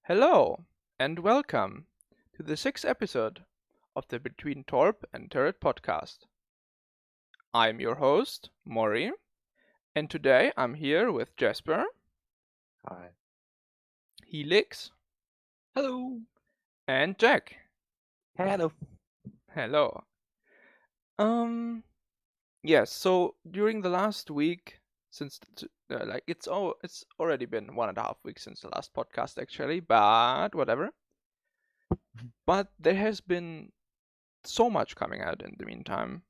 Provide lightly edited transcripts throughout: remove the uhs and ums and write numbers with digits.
Hello, and welcome to the sixth episode of the Between Torp and Turret podcast. I'm your host, Maury, and today I'm here with Jesper, Hi. Helix, Hello. and Jack. Hello. Hello. Um, yes. So during the last week, since it's already been 1.5 weeks since the last podcast actually, but whatever. But there has been so much coming out in the meantime.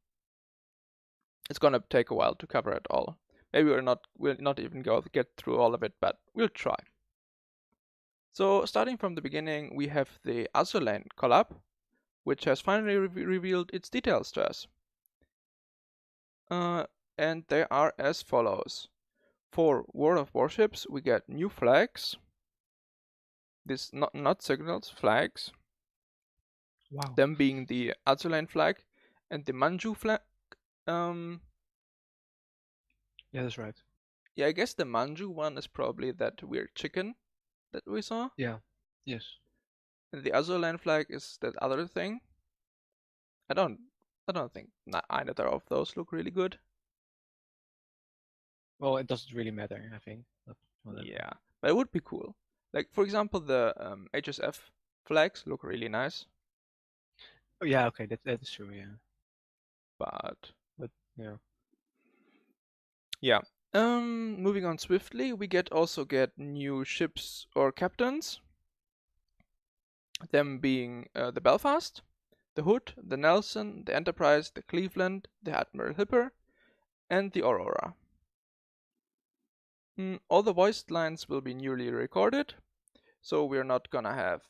It's gonna take a while to cover it all. Maybe we'll not even get through all of it, but we'll try. So starting from the beginning, we have the Waterline collab, which has finally revealed its details to us. And they are as follows. For World of Warships, we get new flags. This not signals, flags. Wow. Them being the Waterline flag and the Manju flag. Yeah, that's right. Yeah, I guess the Manju one is probably that weird chicken that we saw. Yeah. Yes. And the other land flag is that other thing. I don't think either of those look really good. Well, it doesn't really matter, I think. But whatever. Yeah, but it would be cool. Like for example, the HSF flags look really nice, Oh, yeah. Okay. That is true. Yeah. but Yeah. yeah. Moving on swiftly, we also get new ships or captains. Them being the Belfast, the Hood, the Nelson, the Enterprise, the Cleveland, the Admiral Hipper, and the Aurora. All the voiced lines will be newly recorded, so we're not gonna have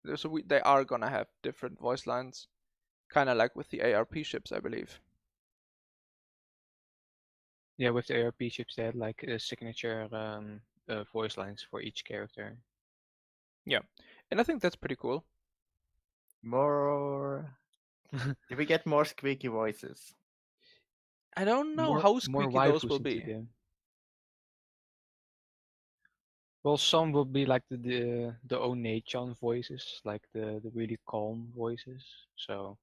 they are gonna have different voice lines, kind of like with the ARP ships, I believe. Yeah. With the ARP chips, they had like a signature voice lines for each character. Yeah, and I think that's pretty cool. More. Did we get more squeaky voices? I don't know more how more squeaky those waifus will into be. them. Well, some will be like the Onechan voices, like the really calm voices. So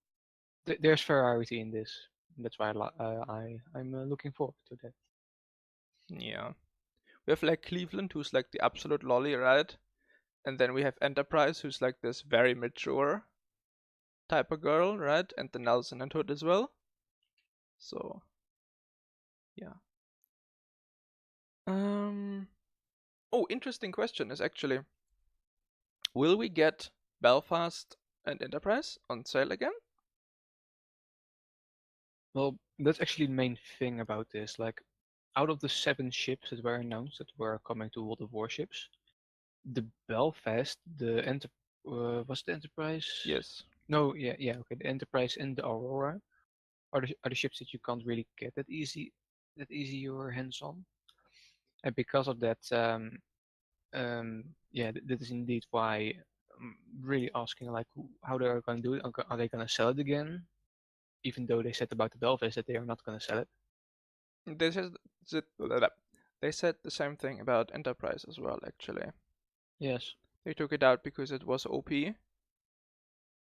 there's variety in this. That's why I'm looking forward to that. Yeah, we have like Cleveland, who's like the absolute lolly, right? And then we have Enterprise, who's like this very mature type of girl, right? And the Nelson and Hood as well. So, yeah. Oh, interesting question is actually, will we get Belfast and Enterprise on sale again? Well, that's actually the main thing about this. Like, out of the 7 ships that were announced that were coming to World of Warships, the Belfast, was the Enterprise? Yes. No, yeah, okay. The Enterprise and the Aurora are the ships that you can't really get that easy your hands on. And because of that, yeah, that is indeed why I'm really asking like how they are going to do it. Are they going to sell it again? Even though they said about the Belfast that they are not going to sell it. They said they said the same thing about Enterprise as well, actually. Yes. They took it out because it was OP,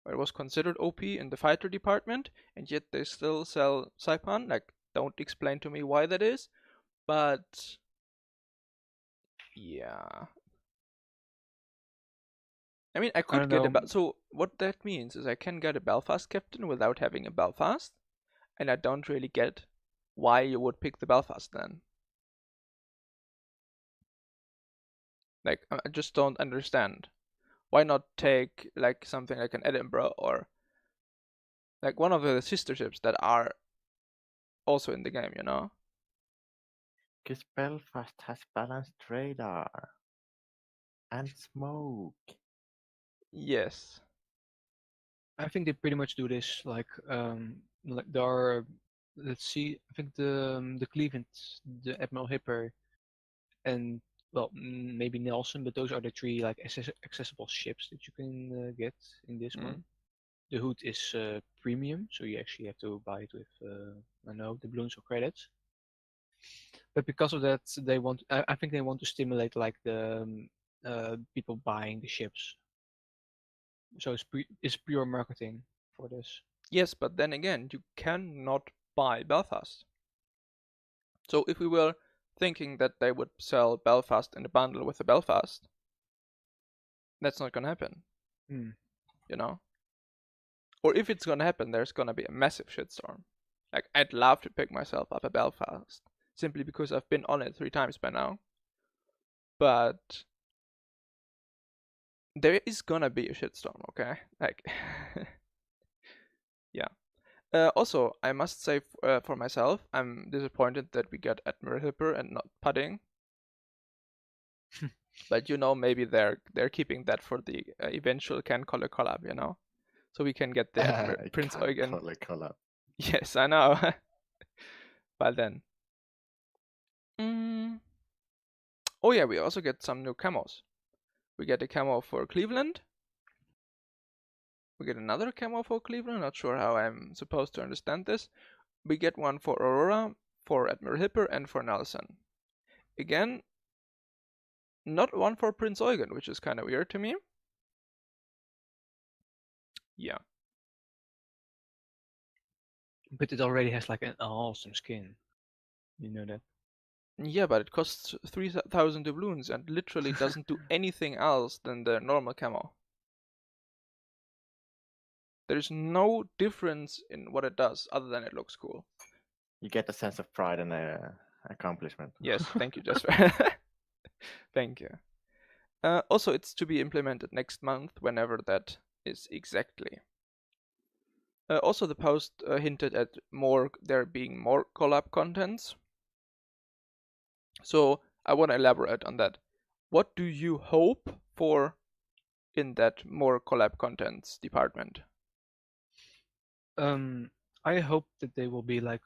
or it was considered OP in the fighter department, and yet they still sell Saipan. Like, don't explain to me why that is, but yeah. I mean, I I could don't get know. so what that means is I can get a Belfast captain without having a Belfast, and I don't really get why you would pick the Belfast then. Like, I just don't understand. Why not take like something like an Edinburgh or like one of the sister ships that are also in the game, you know? Because Belfast has balanced radar and smoke. Yes. I think they pretty much do this like there are, let's see, I think the Cleveland, the Admiral Hipper, and well maybe Nelson, but those are the 3 like accessible ships that you can get in this one. The Hood is premium, so you actually have to buy it with I know the balloons or credits. But because of that, they want. I think they want to stimulate like the people buying the ships. So it's pure marketing for this. Yes, but then again, you cannot buy Belfast. So if we were thinking that they would sell Belfast in a bundle with the Belfast, that's not gonna happen. Hmm. You know? Or if it's gonna happen, there's gonna be a massive shitstorm. Like, I'd love to pick myself up a Belfast, simply because I've been on it 3 times by now. But there is gonna be a shitstorm, okay? Like, yeah. Also, I must say for myself, I'm disappointed that we got Admiral Hipper and not Pudding. But maybe they're keeping that for the eventual Can Color collab, so we can get the Admiral Prince Eugen. Collab. Yes, I know. By then. Oh yeah, we also get some new camos. We get a camo for Cleveland. We get another camo for Cleveland. Not sure how I'm supposed to understand this. We get one for Aurora, for Admiral Hipper, and for Nelson. Again, not one for Prince Eugen, which is kind of weird to me. Yeah. But it already has like an awesome skin. You know that? Yeah, but it costs 3,000 doubloons and literally doesn't do anything else than the normal camo. There's no difference in what it does other than it looks cool. You get a sense of pride and accomplishment. Yes, thank you, Jesper. Thank you. Also, it's to be implemented next month, whenever that is exactly. Also, the post hinted at there being more collab contents. So I want to elaborate on that. What do you hope for in that more collab contents department? I hope that they will be like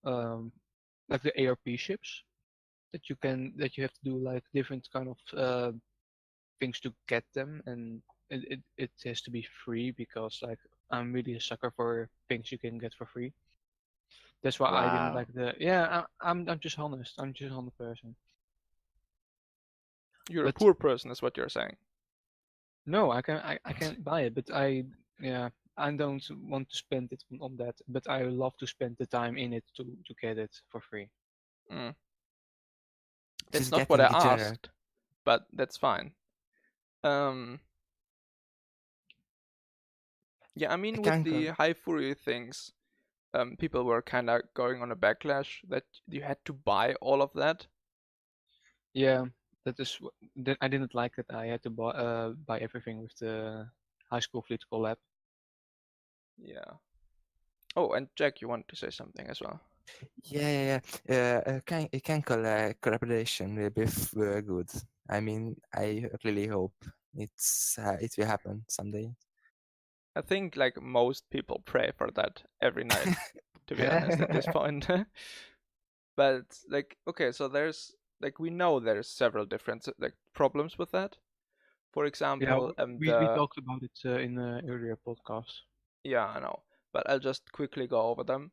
the ARP ships that you have to do like different kind of things to get them, and it has to be free because like I'm really a sucker for things you can get for free. That's why I didn't Wow. like the yeah. I'm just honest. I'm just an honest person. You're a But poor person, is what you're saying. no, I can't buy it. But I don't want to spend it on that. But I love to spend the time in it to get it for free. That's Just not what I getting degenerate. asked, but that's fine. Yeah, I mean, with the high fury things, people were kind of going on a backlash that you had to buy all of that. Yeah, that is that I didn't like that I had to buy everything with the High School Fleet collab. Yeah. Oh, and Jack, you want to say something as well? Yeah. Collaboration will be good. I mean, I really hope it will happen someday. I think like most people pray for that every night, to be honest, at this point. But like, okay, so there's like we know there's several different like problems with that. For Yeah, example, we talked about it in an earlier podcast. Yeah, I know, but I'll just quickly go over them.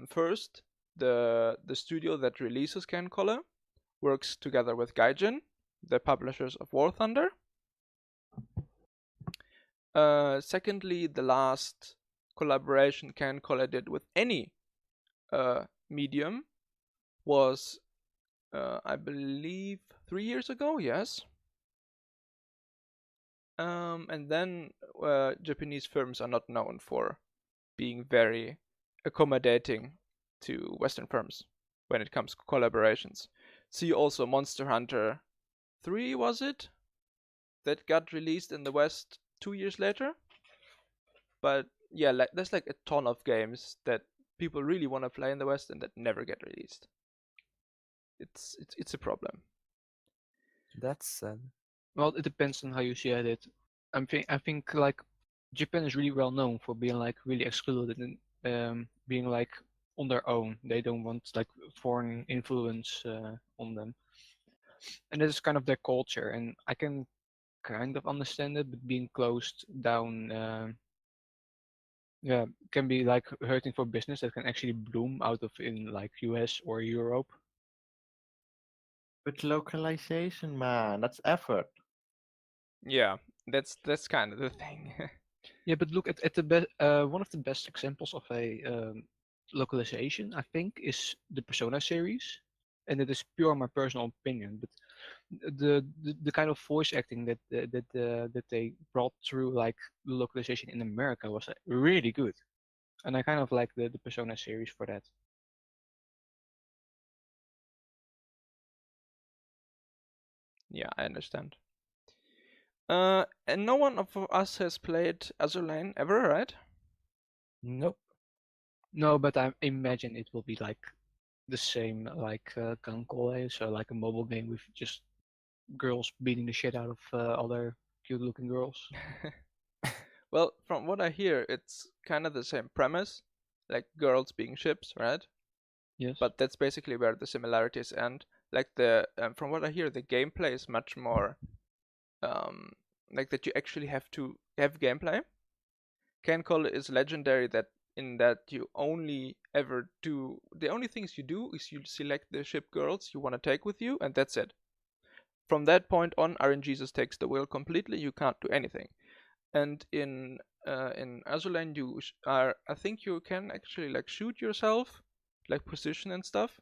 First, the studio that releases Can Color works together with Gaijin, the publishers of War Thunder. Secondly, the last collaboration Can Color did with any medium was, I believe, 3 years ago. Yes. And then Japanese firms are not known for being very accommodating to Western firms when it comes to collaborations. See also Monster Hunter 3, was it? That got released in the West 2 years later. But yeah, there's like a ton of games that people really want to play in the West and that never get released. It's a problem. That's sad. Well, it depends on how you see at it. I think like Japan is really well known for being like really excluded and being like on their own. They don't want like foreign influence on them, and this is kind of their culture. And I can kind of understand it, but being closed down, can be like hurting for business that can actually bloom out of in like US or Europe. But localization, man, that's effort. Yeah, that's kind of the thing. Yeah, but look at the one of the best examples of a localization, I think, is the Persona series, and it is pure my personal opinion. But the kind of voice acting that they brought through, like the localization in America, was really good, and I kind of like the Persona series for that. Yeah, I understand. And no one of us has played Waterline ever, right? Nope. No, but I imagine it will be like the same like Kankole, so like a mobile game with just girls beating the shit out of other cute-looking girls. Well, from what I hear, it's kind of the same premise, like girls being ships, right? Yes. But that's basically where the similarities end. Like from what I hear, the gameplay is much more, like that you actually have to have gameplay. Cancol is legendary that in that you only ever do the only things you do is you select the ship girls you want to take with you, and that's it. From that point on, RNGesus takes the wheel completely. You can't do anything. And in Azulane, you are I think you can actually like shoot yourself, like position and stuff.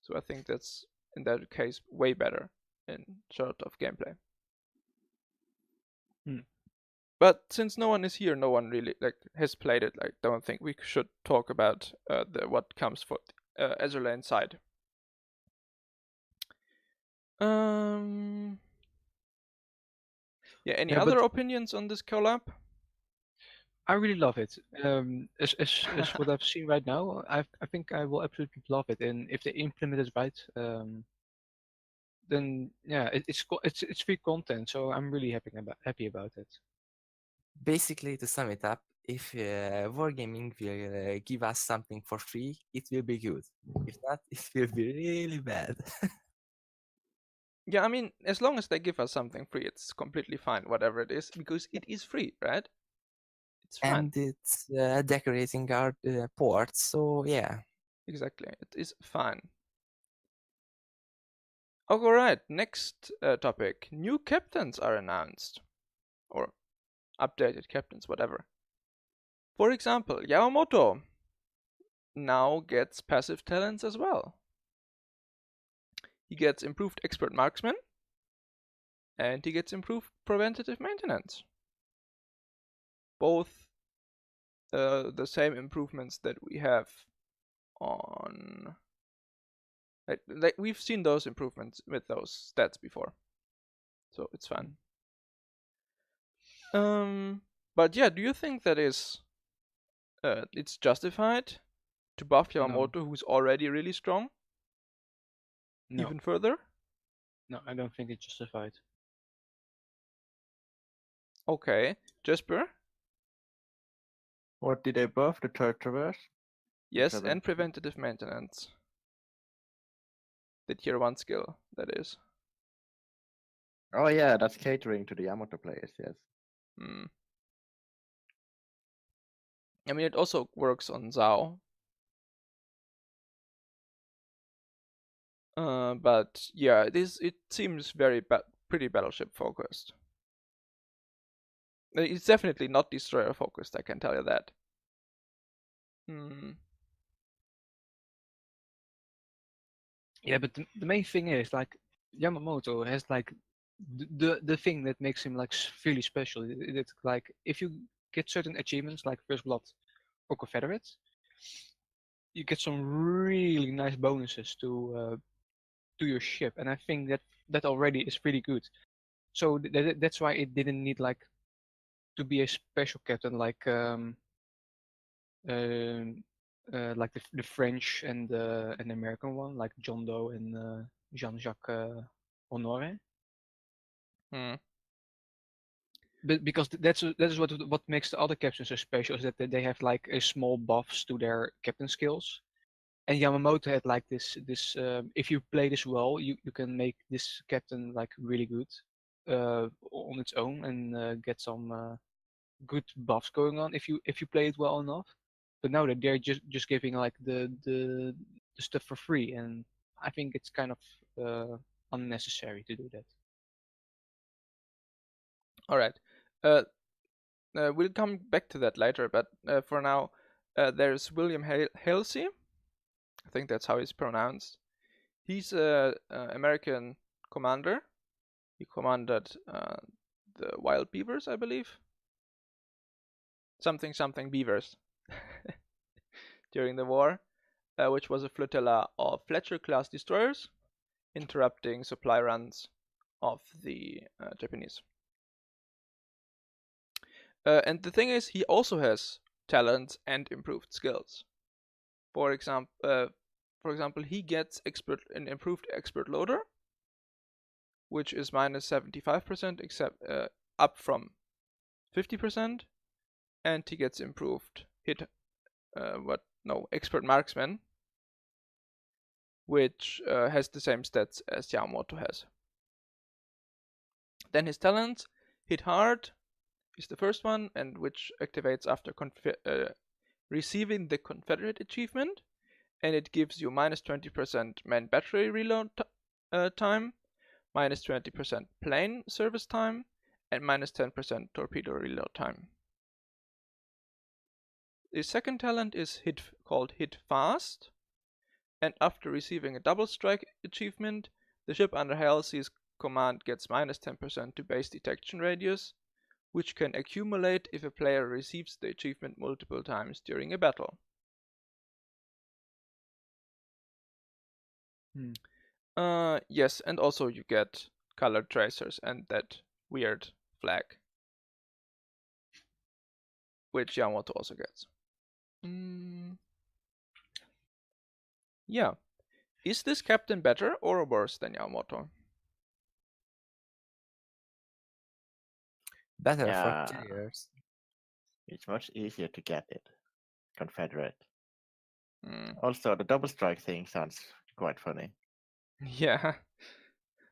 So I think that's in that case way better in sort of gameplay. But since no one is here, no one really like has played it. Like, don't think we should talk about the what comes for Azulane side. Yeah. Any Yeah, other but opinions on this collab? I really love it. As what I've seen right now, I think I will absolutely love it. And if they implement it right, then yeah, it's free content. So I'm really happy about it. Basically, to sum it up, if Wargaming will give us something for free, it will be good. If not, it will be really bad. Yeah, I mean, as long as they give us something free, it's completely fine, whatever it is, because it is free, right? It's fine. And it's decorating our ports, so yeah. Exactly, it is fine. Alright, next topic. New captains are announced. Or updated captains, whatever. For example, Yamamoto now gets passive talents as well. He gets improved expert marksman, and he gets improved preventative maintenance. Both the same improvements that we have on. Like we've seen those improvements with those stats before, so it's fine. But yeah, do you think that is it's justified to buff Yamamoto, who's already really strong, No, even further? no, I don't think it's justified. Okay, Jesper? What did they buff? The third traverse? Yes, and preventative maintenance. The tier 1 skill, that is. Oh yeah, that's catering to the Yamato players, yes. I mean, it also works on Zhao. But yeah, it seems very pretty battleship focused. It's definitely not destroyer focused, I can tell you that. Yeah, but the main thing is like Yamamoto has like the thing that makes him like really special. It's like if you get certain achievements like First Blood or Confederate, you get some really nice bonuses to your ship, and I think that already is pretty good. So that's why it didn't need like to be a special captain like the French and an American one, like John Doe and Jean-Jacques Honoré. But because that is what makes the other captains so special, is that they have like a small buffs to their captain skills. And Yamamoto had like this if you play this well, you can make this captain like really good on its own and get some good buffs going on if you play it well enough. But now that they're just giving like the stuff for free, and I think it's kind of unnecessary to do that. All right. We'll come back to that later, but for now, there's William Halsey. I think that's how he's pronounced. He's a American commander. He commanded the Wild Beavers, I believe. Something Beavers during the war, which was a flotilla of Fletcher-class destroyers interrupting supply runs of the Japanese. And the thing is, he also has talents and improved skills. For example, he gets an improved expert loader, which is minus 75%, up from 50%, and he gets improved expert marksman, which has the same stats as Yamamoto has. Then his talents, hit hard, is the first one, and which activates after receiving the Confederate achievement, and it gives you minus 20% main battery reload time, minus 20% plane service time, and minus 10% torpedo reload time. The second talent is called Hit Fast, and after receiving a double strike achievement, the ship under Halsey's command gets minus 10% to base detection radius, which can accumulate if a player receives the achievement multiple times during a battle. Yes, and also you get colored tracers and that weird flag, which Yamamoto also gets. Yeah. Is this captain better or worse than Yamamoto? Better Yeah. for players. It's much easier to get it. Confederate. Mm. Also, the double strike thing sounds quite funny. Yeah.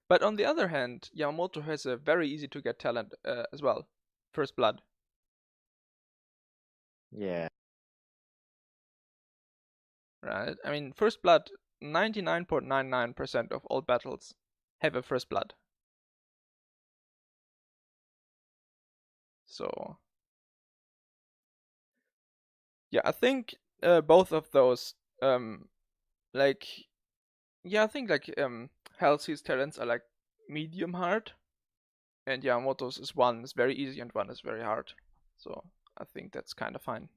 But on the other hand, Yamamoto has a very easy to get talent as well. First Blood. Yeah. Right? I mean, First Blood, 99.99% of all battles have a First Blood. So, yeah, I think both of those, I think Halsey's talents are like medium hard, and Yamamoto's one is very easy and one is very hard. So I think that's kind of fine.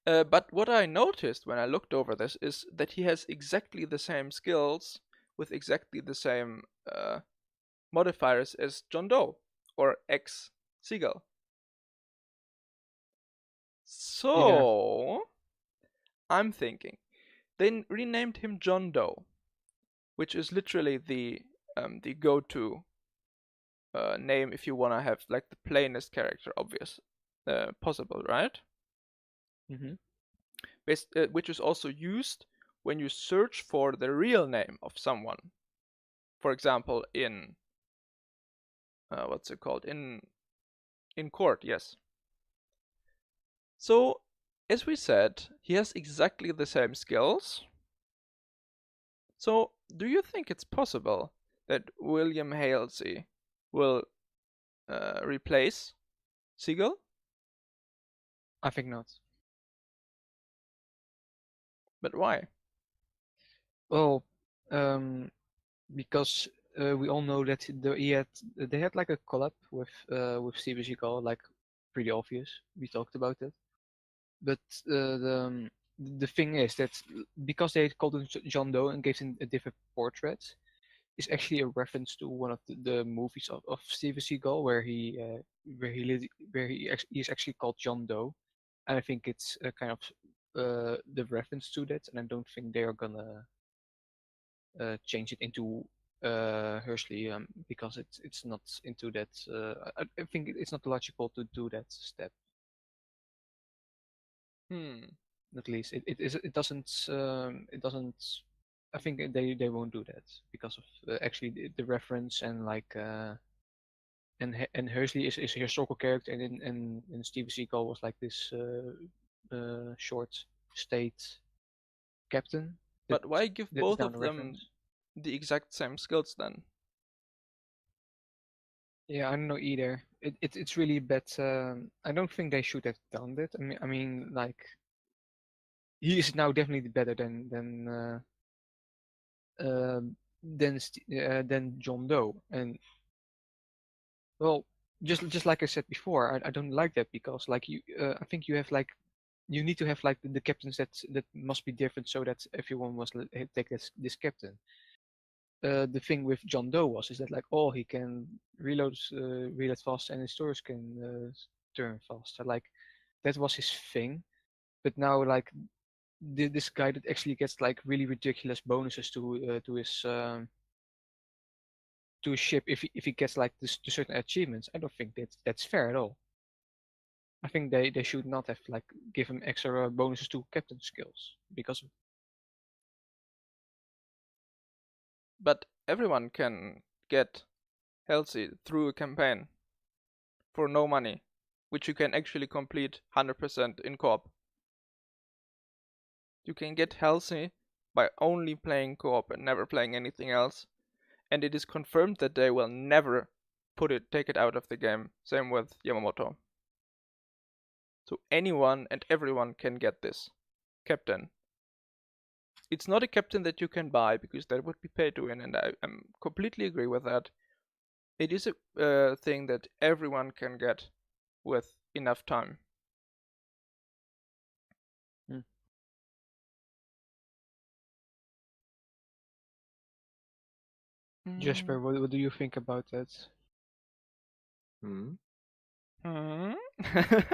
But what I noticed when I looked over this is that he has exactly the same skills with exactly the same modifiers as John Doe or X Seagull. So I'm thinking they renamed him John Doe, which is literally the go-to name if you wanna have like the plainest character possible, right? Mm-hmm. Which is also used when you search for the real name of someone. For example, in what's it called? In court, yes. So, as we said, he has exactly the same skills. So, do you think it's possible that William Halsey will replace Seagull? I think not. But why? Well, because we all know that they had like a collab with Steven Seagal, like pretty obvious. We talked about it, but the thing is that because they called him John Doe and gave him a different portrait, is actually a reference to one of the movies of Steven Seagal where he is actually called John Doe, and I think it's a kind of the reference to that, and I don't think they are gonna change it into Hershey because it's not into that. I think it's not logical to do that step. At least it doesn't. I think they won't do that because of actually the reference and like and Hershey is a historical character, and in Steven Seagal was like this short state captain But why give That's both down of the them reference. the exact same skills then? Yeah, I don't know either. It's really bad. I don't think they should have done that. I mean, like he is now definitely better than John Doe. And well, just like I said before, I don't like that because like I think you have like you need to have like the captains that must be different so that everyone must take this captain. The thing with John Doe is that like he can reload fast and his turrets can turn faster. Like that was his thing. But now like this guy that actually gets like really ridiculous bonuses to his ship if he gets like this to certain achievements. I don't think that's fair at all. I think they should not have like give him extra bonuses to captain skills because But everyone can get healthy through a campaign for no money, which you can actually complete 100% in co-op. You can get healthy by only playing co-op and never playing anything else, and it is confirmed that they will never take it out of the game. Same with Yamamoto. So anyone and everyone can get this captain. It's not a captain that you can buy because that would be pay to win, and I completely agree with that. It is a thing that everyone can get with enough time. Jesper, what do you think about that?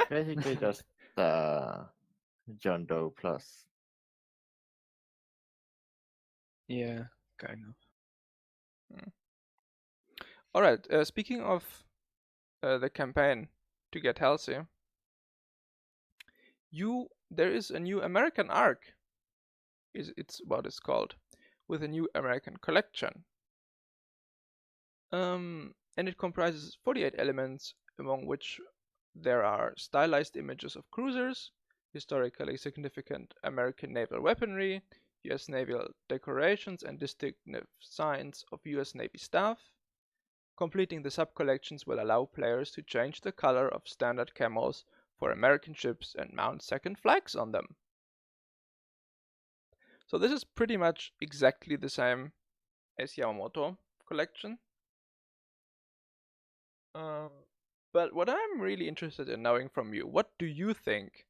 Basically just John Doe plus. Yeah, kind of. Alright, speaking of the campaign to get healthy, there is a new American arc, it's what it's called, with a new American collection. And it comprises 48 elements, among which there are stylized images of cruisers, historically significant American naval weaponry, US naval decorations, and distinctive signs of US Navy staff. Completing the sub-collections will allow players to change the color of standard camos for American ships and mount second flags on them. So this is pretty much exactly the same as Yamamoto collection. But what I'm really interested in knowing from you, what do you think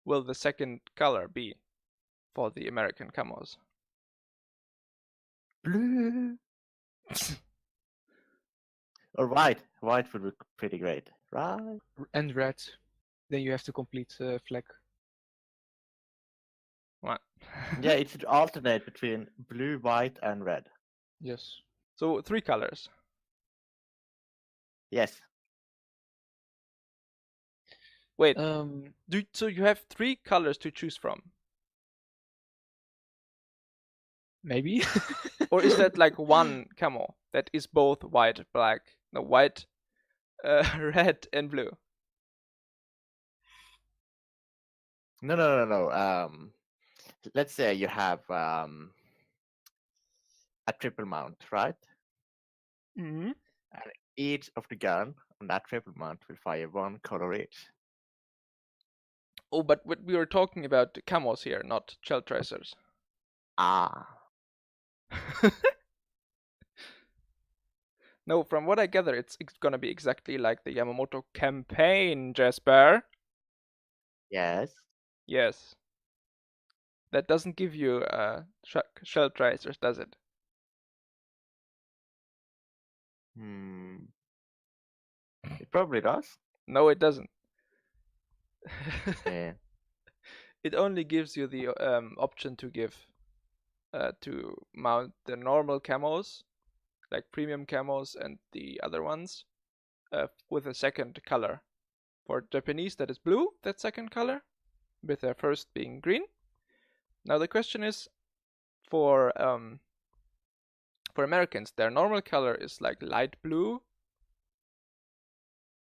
will the second color be for the American camos? Blue. Or white. White would be pretty great, right? And red. Then you have to complete flag. What? Yeah, it should alternate between blue, white, and red. Yes. So 3 colors. Yes. Wait, Um, so you have 3 colors to choose from? maybe. Or is that like one camo that is both white, black, no, white, red, and blue? No. Let's say you have a triple mount, right? Mm-hmm. And each of the gun on that triple mount will fire 1 color each. Oh, but we were talking about the camos here, not shell tracers. Ah. No, from what I gather, it's gonna be exactly like the Yamamoto campaign, Jesper. Yes. Yes. That doesn't give you shell tracers, does it? It probably does. No, it doesn't. Yeah. It only gives you the option to mount the normal camos, like premium camos and the other ones, with a second color. For Japanese, that is blue, that second color, with their first being green. Now the question is, for Americans, their normal color is like light blue.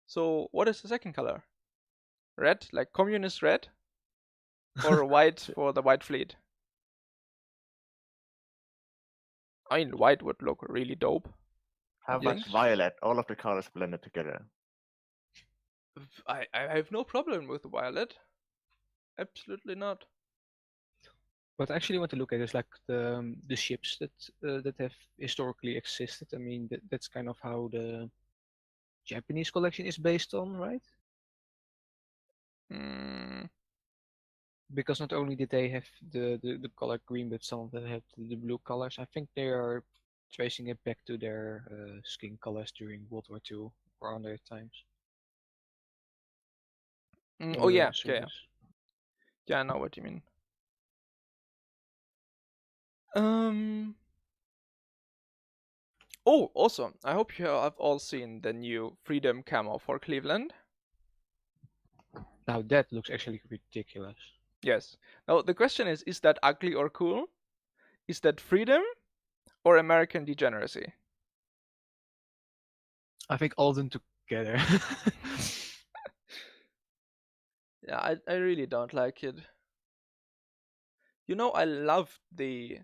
So what is the second color? Red, like communist red? Or white for the White Fleet? I mean, white would look really dope. How about Yes. violet? All of the colors blended together. I have no problem with violet. Absolutely not. What I actually want to look at is like the ships that have historically existed. I mean, that's kind of how the Japanese collection is based on, right? Mm, Because not only did they have the color green, but some of them have the blue colors. I think they are tracing it back to their skin colors during World War II or other times. oh yeah, yeah, soldiers. yeah. I know what you mean. Oh, also, I hope you have all seen the new Freedom camo for Cleveland. Now that looks actually ridiculous. Yes. Now the question is that ugly or cool? Is that freedom or American degeneracy? I think all of them together. Yeah, I really don't like it. You know, I love the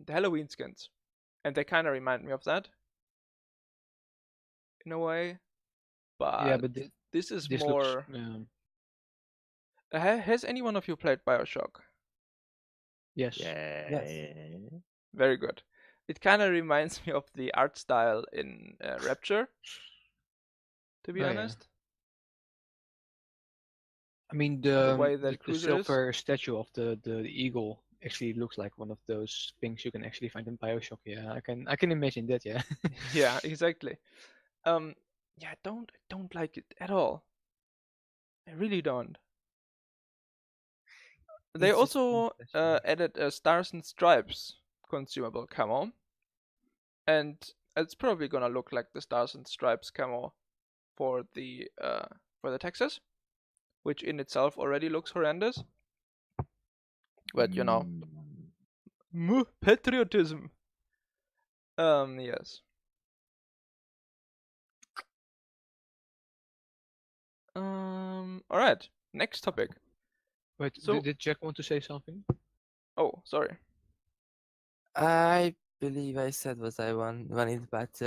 Halloween skins, and they kind of remind me of that in a way. But yeah, but this is this more. looks. Has any one of you played Bioshock? Yes. Yeah. Very good. It kind of reminds me of the art style in Rapture, to be Oh, yeah. honest. I mean, The way the that Cruiser is. silver statue of the eagle actually looks like one of those things you can actually find in Bioshock. Yeah, I can imagine that. Yeah. Yeah, exactly. Yeah, I don't like it at all. I really don't. They It's just also interesting. added a Stars and Stripes consumable camo, and it's probably gonna look like the Stars and Stripes camo for the Texas, which in itself already looks horrendous. But you know, patriotism. Yes. All right. Next topic. Wait, So- did Jack want to say something? Oh, sorry. I believe I said what I wanted, but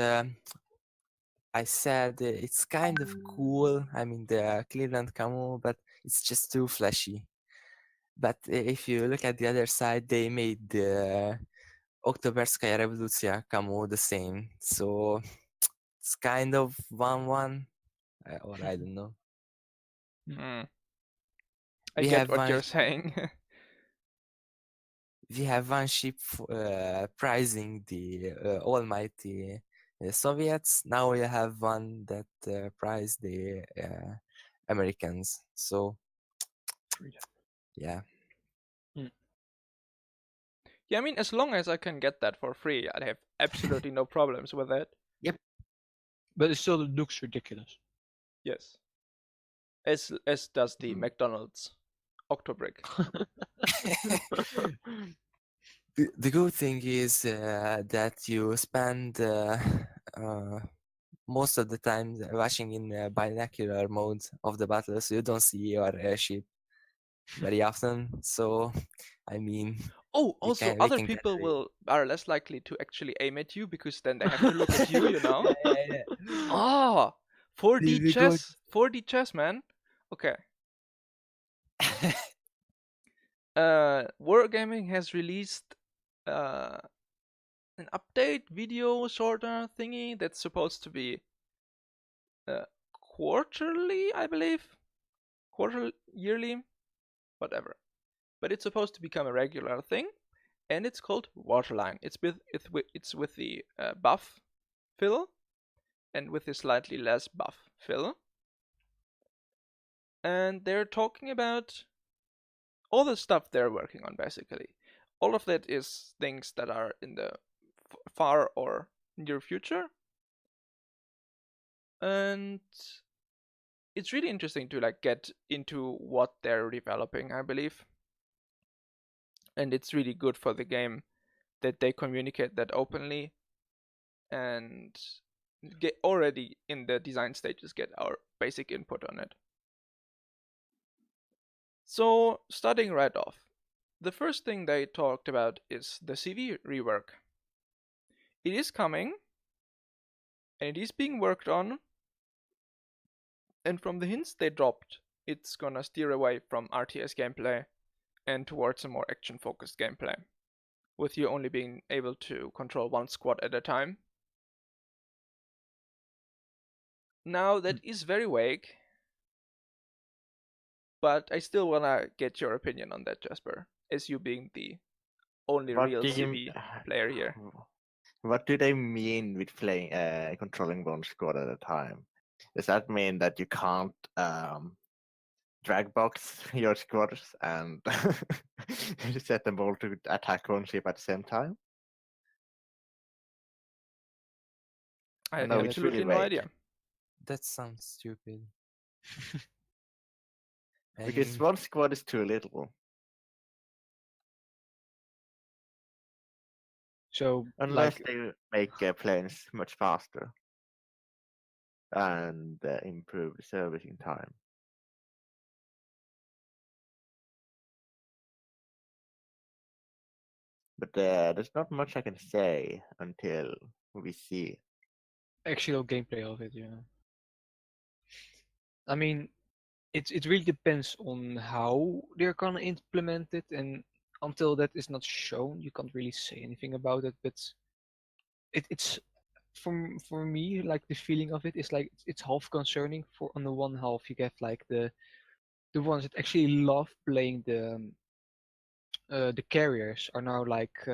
I said it's kind of cool. I mean, the Cleveland camo, but it's just too flashy. But if you look at the other side, they made the Oktoberskaya Revolucja camo the same. So it's kind of 1-1, or I don't know. I We get have what one. you're saying. We have one ship prizing the almighty Soviets. Now we have one that prize the Americans. So yeah. Yeah, I mean, as long as I can get that for free, I have absolutely no problems with it. But it still looks ridiculous. Yes. As does the McDonald's Octobrick. The good thing is that you spend most of the time watching in binocular mode of the battle, so you don't see your ship very often. So, I mean, Oh, we also we other can get people are less likely to actually aim at you because then they have to look at you, you know? Yeah. Ah, 4D We go- chess, 4D chess, man. Okay. Wargaming has released an update video sorta thingy that's supposed to be quarterly, I believe. Yearly, whatever. But it's supposed to become a regular thing, and it's called Waterline. It's with the buff fill, and with the slightly less buff fill. And they're talking about all the stuff they're working on, basically. All of that is things that are in the far or near future. And it's really interesting to like get into what they're developing, I believe. And it's really good for the game that they communicate that openly and get already in the design stages get our basic input on it. So starting right off, the first thing they talked about is the CV rework. It is coming, and it is being worked on. And from the hints they dropped, it's gonna steer away from RTS gameplay and towards a more action-focused gameplay, with you only being able to control one squad at a time. Now, that is very vague, but I still wanna get your opinion on that, Jesper, as you being the only What real do you CV player here. What do they mean with playing controlling one squad at a time? Does that mean that you can't drag box your squads and set them all to attack one ship at the same time? I have No, it's really absolutely no vague. idea. That sounds stupid. I Because mean, one squad is too little. So Unless like they make planes much faster and improve the servicing time. But there's not much I can say until we see. actual gameplay of it, yeah. I mean, it really depends on how they're gonna implement it, and until that is not shown, you can't really say anything about it. But it's for me, like the feeling of it is like it's half concerning. For on the one half, you get like the ones that actually love playing the carriers are now like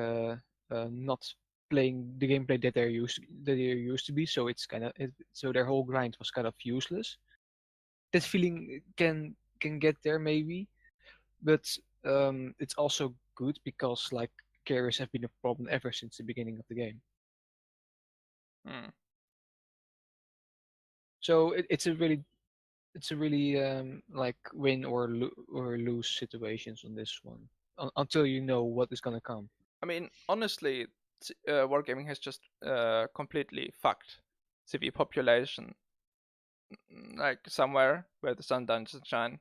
not playing the gameplay that they're used to be. So it's kind of so their whole grind was kind of useless. That feeling can get there maybe, but it's also good because like carriers have been a problem ever since the beginning of the game. Hmm. So it's a really like win or lose situations on this one until you know what is gonna come. I mean, honestly, Wargaming has just completely fucked CV population, like somewhere where the sun doesn't shine,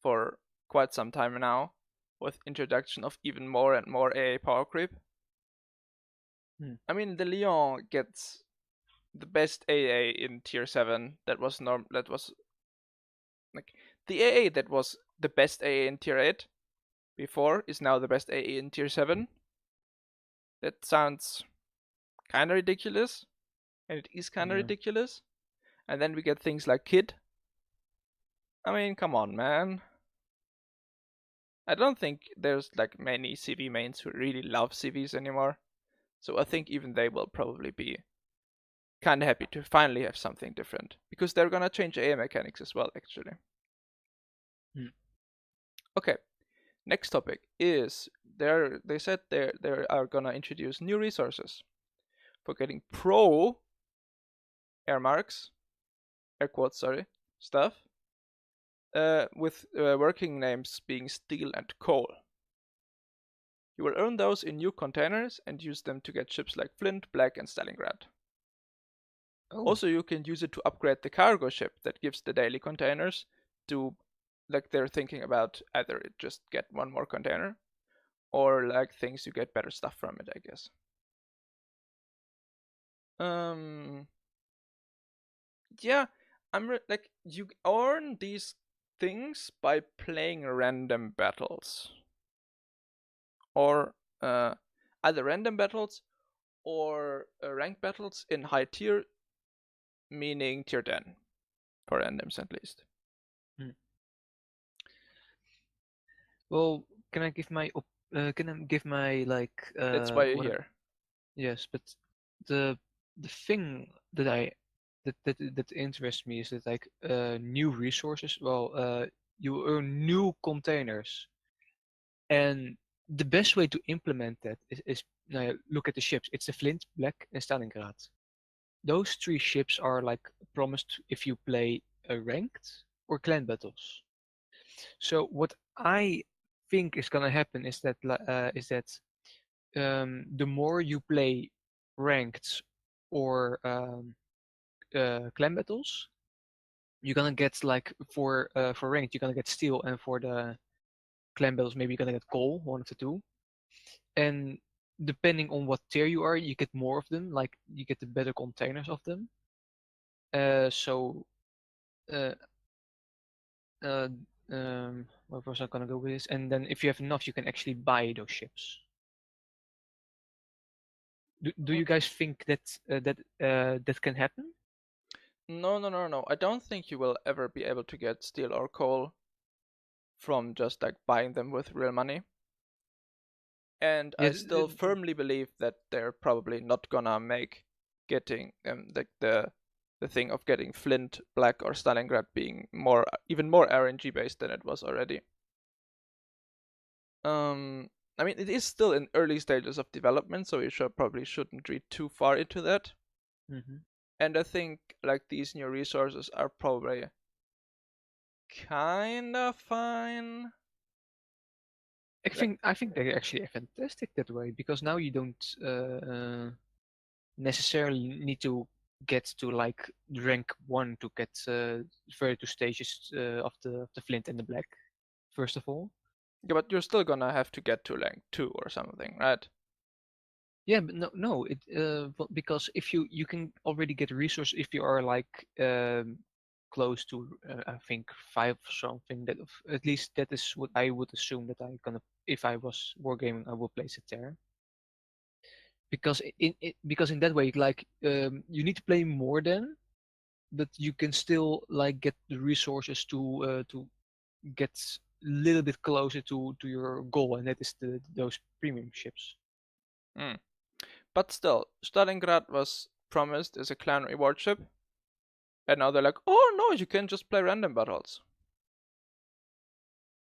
for quite some time now, with introduction of even more and more AA power creep. I mean, the Leon gets the best AA in tier 7 that was like the AA that was the best AA in tier 8 before is now the best AA in tier 7. That sounds kind of ridiculous, and it is kind of Yeah. ridiculous. And then we get things like Kid. I mean, come on, man. I don't think there's like many CV mains who really love CVs anymore. So I think even they will probably be kind of happy to finally have something different, because they're gonna change AA mechanics as well, actually. Okay, next topic is they said they are gonna introduce new resources for getting pro air marks, air quotes, sorry, stuff, with working names being steel and coal. You will earn those in new containers and use them to get ships like Flint, Black, and Stalingrad. Oh. Also, you can use it to upgrade the cargo ship that gives the daily containers to, like, they're thinking about either just get one more container, or like things you get better stuff from it, I guess. Yeah, like, you earn these things by playing random battles, or either random battles or ranked battles in high tier, meaning tier 10 for randoms at least. Well, can I give my like That's why you're what here. yes, but the thing that interests me is that like new resources. Well, you earn new containers, and the best way to implement that is look at the ships. It's the Flint, Black, and Stalingrad. Those three ships are like promised if you play ranked or clan battles. So what I think is gonna happen is that the more you play ranked or clan battles, you're gonna get like for ranked you're gonna get steel, and for the clan battles, maybe you're gonna get coal, one of the two. And depending on what tier you are, you get more of them. Like you get the better containers of them. So, uh, uh, where was I gonna go with this? And then if you have enough, you can actually buy those ships. Do you guys think that can happen? No. I don't think you will ever be able to get steel or coal from just like buying them with real money. And I still firmly believe that they're probably not gonna make getting the thing of getting flint, black, or Stalingrad being even more RNG based than it was already. I mean, it is still in early stages of development, so you probably shouldn't read too far into that. Mm-hmm. And I think like these new resources are probably kinda fine. I think they're actually fantastic that way, because now you don't necessarily need to get to like rank 1 to get further to stages of the flint and the black. First of all, Yeah, but you're still gonna have to get to rank 2 or something, right? yeah, but no, because if you can already get resources if you are like close to I think 5 or something. That at least that is what I would assume that I gonna, if I was wargaming, I would place it there. Because because in that way, like you need to play more than, but you can still like get the resources to get a little bit closer to your goal, and that is those premium ships. But still, Stalingrad was promised as a clan reward ship, and now they're like, oh no, you can just play random battles.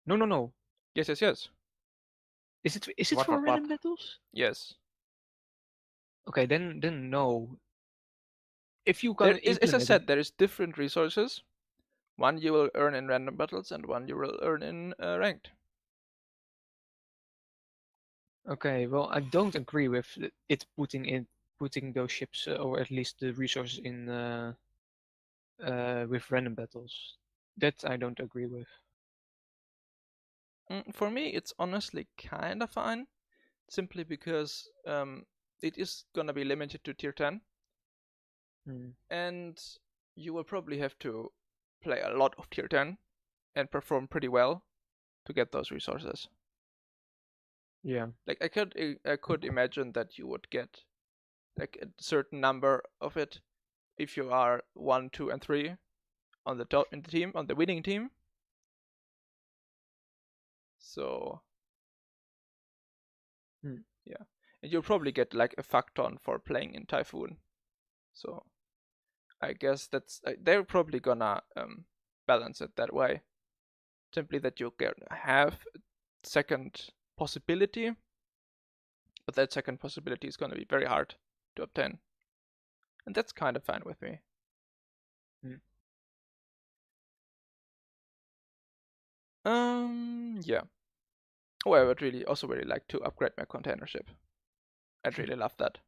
No. Yes. Is it What, for what, random what? battles? Yes. Okay, then no. If you There gonna is, as I implement said, it, there is different resources. One you will earn in random battles, and one you will earn in ranked. okay. Well, I don't agree with it putting those ships or at least the resources in with random battles. That I don't agree with. For me, it's honestly kind of fine, simply because it is gonna be limited to tier 10, and you will probably have to play a lot of tier 10 and perform pretty well to get those resources. Yeah. Like I could imagine that you would get like a certain number of it if you are 1, 2, and 3 on the top in the team, on the winning team. So yeah, and you'll probably get like a fuck ton for playing in Typhoon. So I guess that's they're probably gonna balance it that way. Simply that you can have a second possibility, but that second possibility is gonna be very hard to obtain, and that's kind of fine with me. Yeah. Oh, I would also really like to upgrade my container ship. I'd really love that.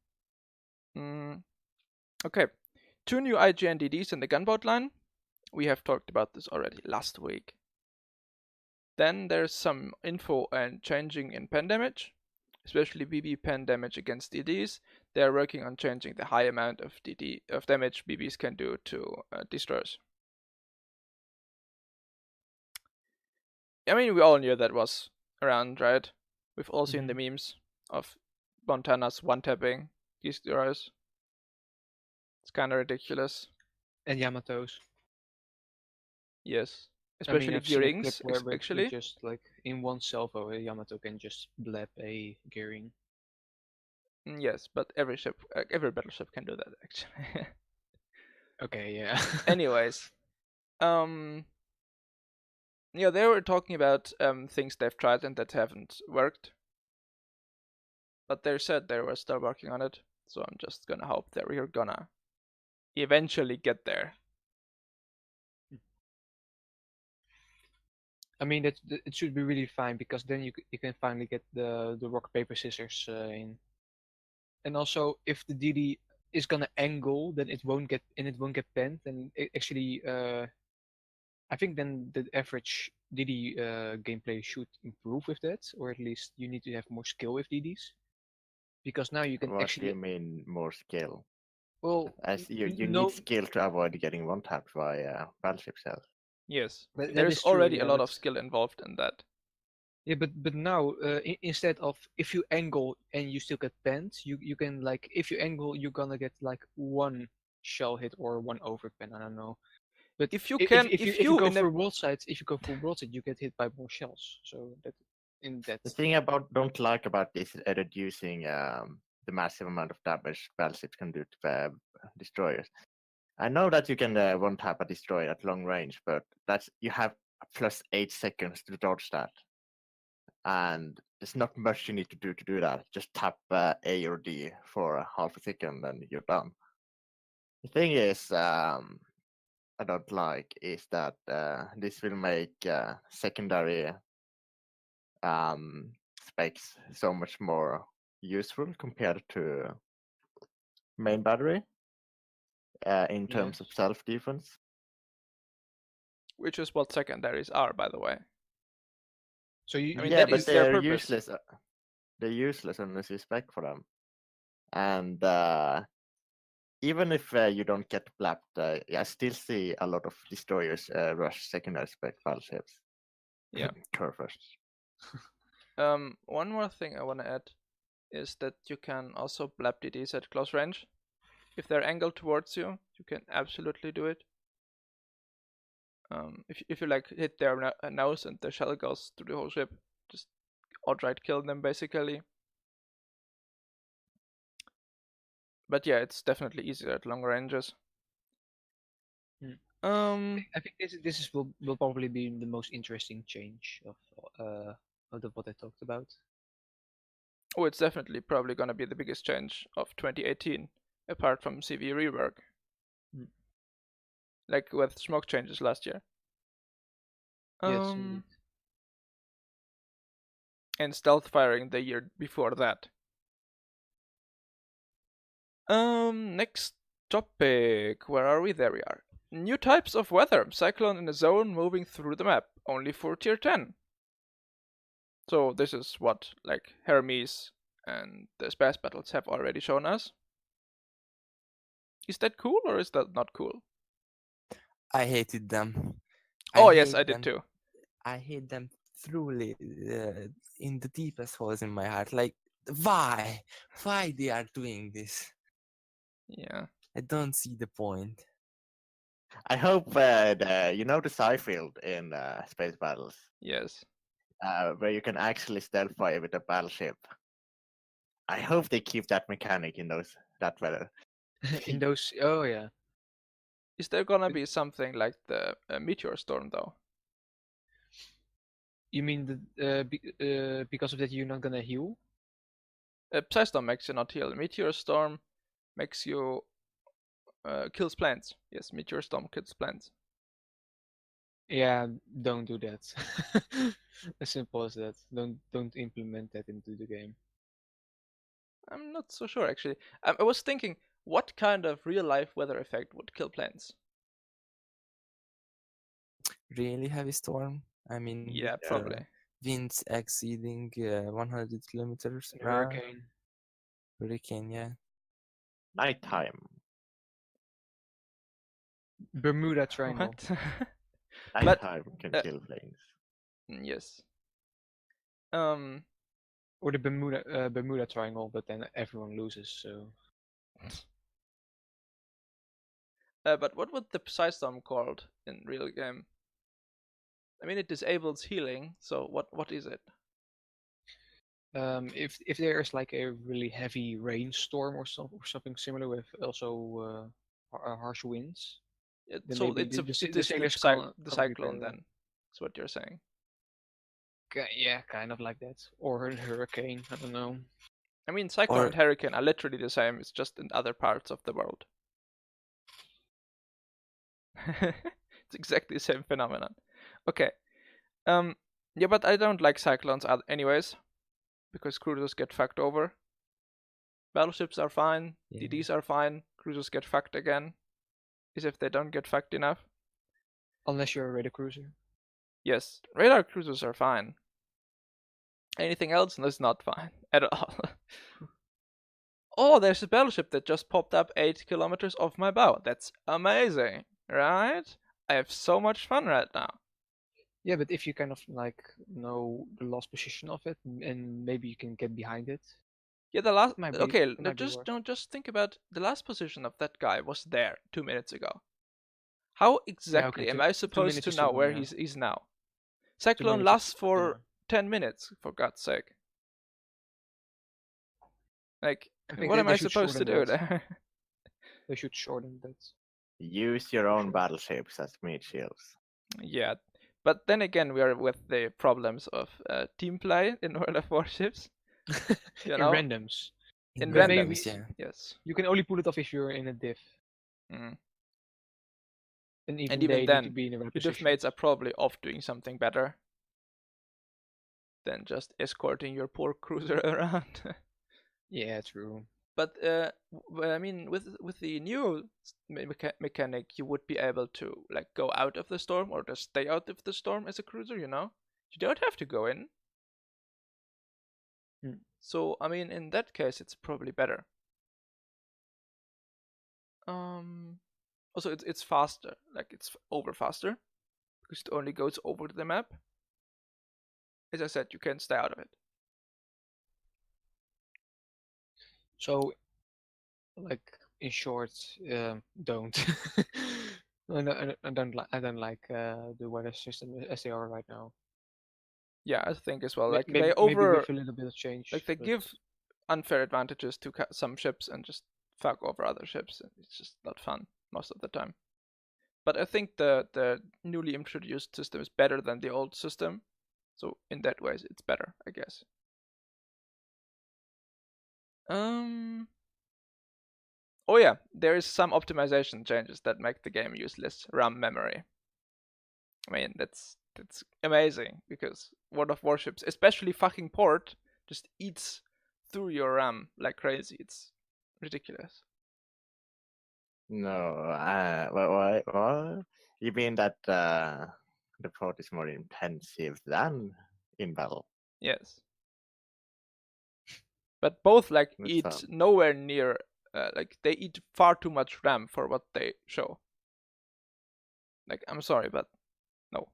Okay. 2 new IGNDDs in the gunboat line. We have talked about this already last week. Then there's some info and changing in pen damage, especially BB pen damage against DDs. They are working on changing the high amount of damage BBs can do to destroyers. I mean, we all knew that was around, right? We've all seen the memes of Montana's one-tapping destroyers. It's kind of ridiculous. And Yamatos. Yes. Especially I've seen a clip gearings, where actually. just like in one salvo, a Yamato can just blab a gearing. Yes, but every battleship can do that, actually. Okay, yeah. Anyways, yeah, they were talking about things they've tried and that haven't worked, but they said they were still working on it. So I'm just gonna hope that we're gonna eventually get there. I mean, it should be really fine, because then you can finally get the rock paper scissors in. And also, if the DD is gonna angle, then it won't get penned, and it actually I think then the average DD gameplay should improve with that, or at least you need to have more skill with DDs, because now you can What do actually you mean more skill? well As you no, need skill to avoid getting one tapped by battleship cells. Yes, that there is is true, already yeah, a lot but, of skill involved in that. yeah, but now instead of if you angle and you still get penned, you can like if you angle you're gonna get like one shell hit or one overpen. I don't know. But If you if can, if you if if you you go in a for broadside, if you go for broadside, you get hit by more shells. So that in that The thing about don't like about this is reducing the massive amount of damage battleships can do to destroyers. I know that you can one tap a destroyer at long range, but that's you have plus 8 seconds to dodge that, and there's not much you need to do that. Just tap A or D for a half a second, and you're done. The thing is, I don't like is that this will make secondary specs so much more useful compared to main battery in terms of yes. self defense. which is what secondaries are, by the way. So you, I mean, Yeah, that but is their they're purpose. useless. They're useless unless you spec for them. And even if you don't get blapped, I still see a lot of destroyers rush secondary spec battleships. Yeah. Curvers. One more thing I want to add is that you can also blap DDs at close range. If they're angled towards you, you can absolutely do it. If you like hit their nose and the shell goes through the whole ship, just outright kill them basically. But yeah, it's definitely easier at long ranges. I think this is will probably be the most interesting change of what I talked about. Oh, it's definitely probably gonna be the biggest change of 2018, apart from CV rework. Like with smoke changes last year. Yes, indeed. And stealth firing the year before that. Next topic. Where are we? There we are. New types of weather. Cyclone in a zone moving through the map. Only for tier 10. So this is what like Hermes and the Space Battles have already shown us. Is that cool or is that not cool? I hated them. Oh yes, hate I did them. too. I hate them truly in the deepest holes in my heart. Like, why? Why they are doing this? Yeah. I don't see the point. I hope you know the Psi field in Space Battles, Yes. where you can actually stealth fire with a battleship. I hope they keep that mechanic in that weather. In those, oh yeah. Is there gonna be something like the meteor storm though? You mean because of that you're not gonna heal? Psystorm makes you not heal. Meteor storm makes you kills plants. Yes, meteor storm kills plants. Yeah, don't do that. As simple as that. Don't implement that into the game. I'm not so sure actually. I was thinking, what kind of real life weather effect would kill plants? Really heavy storm. I mean, Yeah, with, probably. winds exceeding 100 kilometers An per hour. hurricane. Hurricane, yeah. Nighttime. Bermuda Triangle. What? Nighttime can uh, kill planes. Yes. Or the Bermuda Triangle, but then everyone loses, so But what would the Psystorm called in real game? I mean, it disables healing. So what is it? if there's like a really heavy rainstorm or something similar with also harsh winds, then So maybe it's it the is sailors the can't cyclone repair. then. That's what you're saying. Yeah, kind of like that. Or a hurricane. I don't know. I mean, cyclone and hurricane are literally the same. It's just in other parts of the world. It's exactly the same phenomenon. Okay. Yeah, but I don't like cyclones anyways, because cruisers get fucked over. Battleships are fine. Yeah. DDs are fine. Cruisers get fucked again. As if they don't get fucked enough. Unless you're a radar cruiser. Yes, radar cruisers are fine. Anything else is not fine at all. Oh, there's a battleship that just popped up 8 kilometers off my bow. That's amazing, right? I have so much fun right now. Yeah, but if you kind of like know the last position of it, and maybe you can get behind it. Yeah, the last. Might be- Okay, it might be worse. just think about the last position of that guy was there 2 minutes ago. How exactly am I supposed minutes to is know too long, where yeah. he's now? 2 Cyclone minutes lasts is- for yeah. 10 minutes, for God's sake. Like, I think what they am I should supposed to shorten do that. there? They should shorten that. Use your own sure. battleships as meat shields. Yeah, but then again, we are with the problems of team play in World of Warships. You In know? randoms. In But randoms, maybe- yeah. yes. You can only pull it off if you're in a diff. Mm. And even, And even they then, need to be in the right your diff position. mates are probably off doing something better than just escorting your poor cruiser around. Yeah, true. But I mean, with the new mechanic, you would be able to like go out of the storm or just stay out of the storm as a cruiser. You know, you don't have to go in. So I mean, in that case, it's probably better. Also, it's faster. Like it's over faster because it only goes over the map. As I said, you can stay out of it. So, like in short, don't. I don't like the weather system as they are right now. Yeah, I think as well. Like maybe, they maybe with a little bit of change. like they but- give unfair advantages to some ships and just fuck over other ships. It's just not fun most of the time. But I think the newly introduced system is better than the old system. So in that way, it's better, I guess. Oh yeah, there is some optimization changes that make the game use less RAM memory. I mean, that's amazing because World of Warships, especially fucking Port, just eats through your RAM like crazy. It's ridiculous. No, what? You mean that the port is more intensive than in battle? Yes. But both like That's eat fun. nowhere near like they eat far too much RAM for what they show. Like I'm sorry, but no.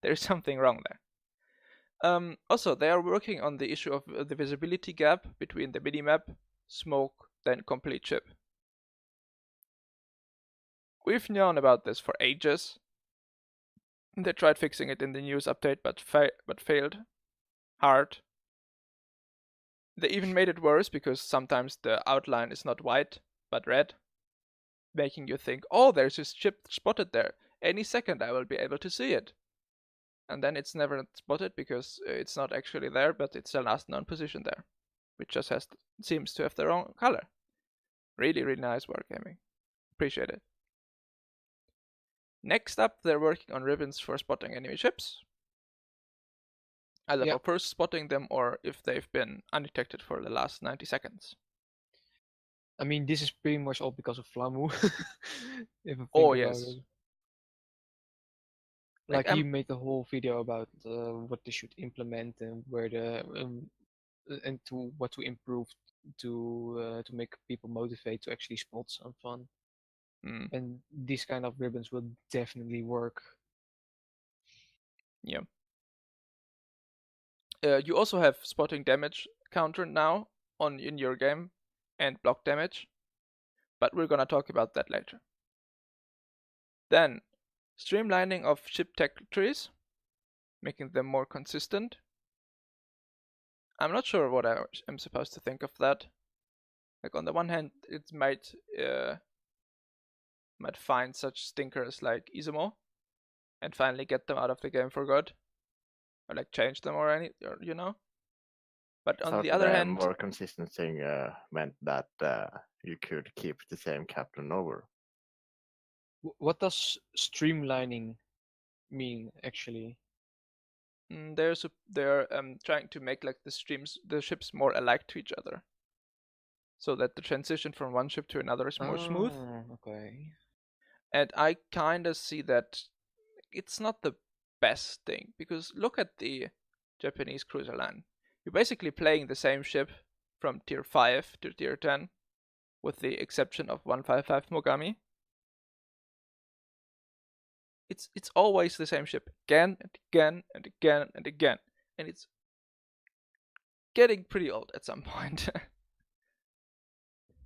There's something wrong there. Also, they are working on the issue of the visibility gap between the minimap, smoke, then complete ship. We've known about this for ages. They tried fixing it in the news update, but failed hard. They even made it worse because sometimes the outline is not white but red, making you think, oh, there's a ship spotted there. Any second I will be able to see it. And then it's never spotted because it's not actually there, but it's the last known position there, which just seems to have the wrong color. Really, really nice work, gaming. Appreciate it. Next up, they're working on ribbons for spotting enemy ships. Either for first spotting them or if they've been undetected for the last 90 seconds. I mean, this is pretty much all because of Flamu. If I think Oh, about yes. it. Like, Like he made a whole video about what they should implement and where the and to what to improve to make people motivate to actually spot some fun. And these kind of ribbons will definitely work. Yeah. You also have spotting damage counter now in your game and block damage, but we're gonna talk about that later. Then, streamlining of ship tech trees, making them more consistent. I'm not sure what I am supposed to think of that. Like on the one hand, it might find such stinkers like Izumo and finally get them out of the game for good, or like change them or you know. But on the other hand, more consistent thing meant that you could keep the same captain over. What does streamlining mean actually? They're trying to make like the ships more alike to each other, so that the transition from one ship to another is more smooth. Okay. And I kind of see that it's not the best thing, because look at the Japanese cruiser line. You're basically playing the same ship from tier 5 to tier 10, with the exception of 155 Mogami. It's always the same ship again and again and again and again, and it's getting pretty old at some point.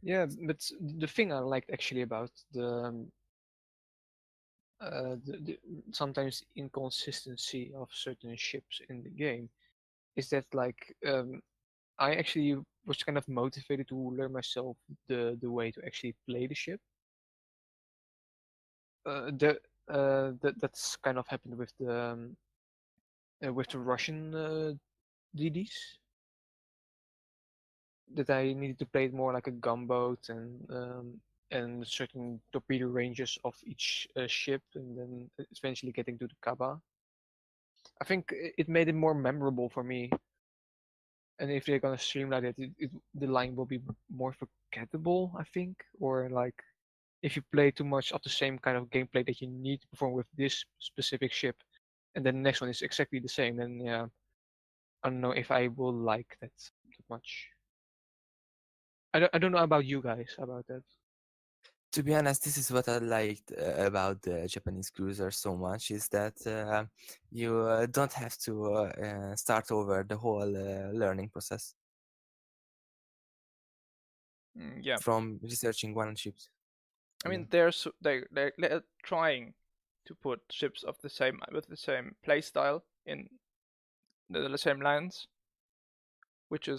Yeah, but the thing I liked actually about the sometimes inconsistency of certain ships in the game is that like I actually was kind of motivated to learn myself the way to actually play the ship. That's kind of happened with the Russian DDs, that I needed to play it more like a gunboat and certain torpedo ranges of each ship, and then eventually getting to the Kaba. I think it made it more memorable for me. And if they're gonna streamline it, the line will be more forgettable, I think. Or like if you play too much of the same kind of gameplay that you need to perform with this specific ship, and then the next one is exactly the same, then yeah, I don't know if I will like that much. I don't know about you guys about that. To be honest, this is what I liked about the Japanese cruiser so much, is that you don't have to start over the whole learning process Yeah, from researching one ship. I mean they're trying to put ships of the same with the same playstyle in the same lines, which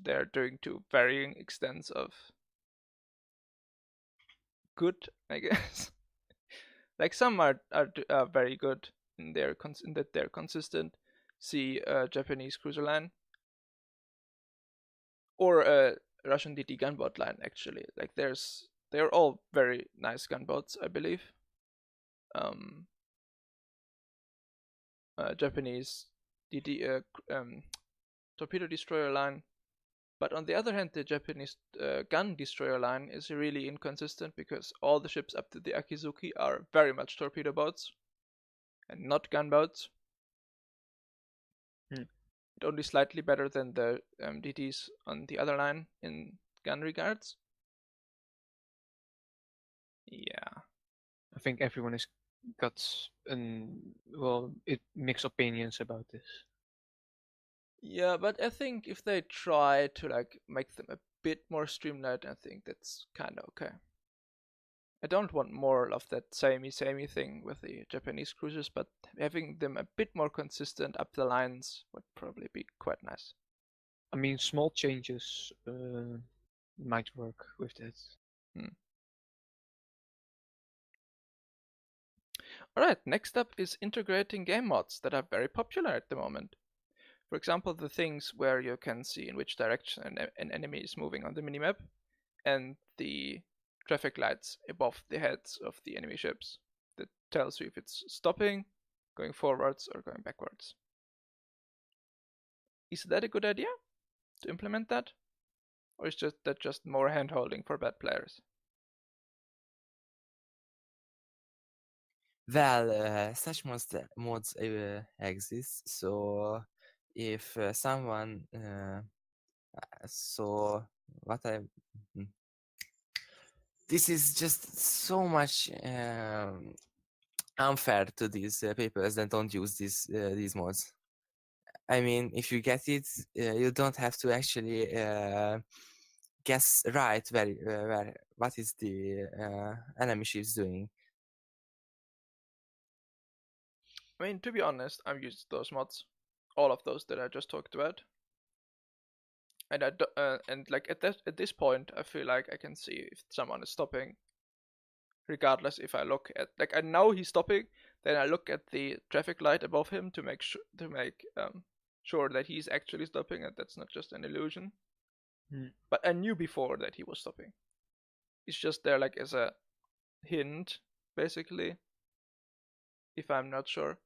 they're doing to varying extents of good, I guess. Like some are very good in in that they're consistent. See Japanese cruiser line or Russian DT gunboat line actually. Like they're all very nice gunboats, I believe. Um, Japanese DT torpedo destroyer line. But on the other hand, the Japanese gun destroyer line is really inconsistent, because all the ships up to the Akizuki are very much torpedo boats and not gunboats. Hmm. Only slightly better than the DTs on the other line in gun regards. Yeah. I think everyone has got mixed opinions about this. Yeah, but I think if they try to like make them a bit more streamlined, I think that's kind of okay. I don't want more of that samey thing with the Japanese cruisers, but having them a bit more consistent up the lines would probably be quite nice. I mean, small changes might work with that. Alright, next up is integrating game mods that are very popular at the moment. For example, the things where you can see in which direction an enemy is moving on the minimap, and the traffic lights above the heads of the enemy ships that tells you if it's stopping, going forwards, or going backwards. Is that a good idea to implement that? Or is that just more hand-holding for bad players? Well, such mods exist. So if someone, so what I, hmm. This is just so much unfair to these papers that don't use these mods. I mean, if you get it, you don't have to actually guess right where what is the enemy ships doing. I mean, to be honest, I've used those mods, all of those that I just talked about, and like at this point, I feel like I can see if someone is stopping, regardless if I look at, like, I know he's stopping, then I look at the traffic light above him to make sure that he's actually stopping and that's not just an illusion. But I knew before that he was stopping. It's just there like as a hint, basically, if I'm not sure.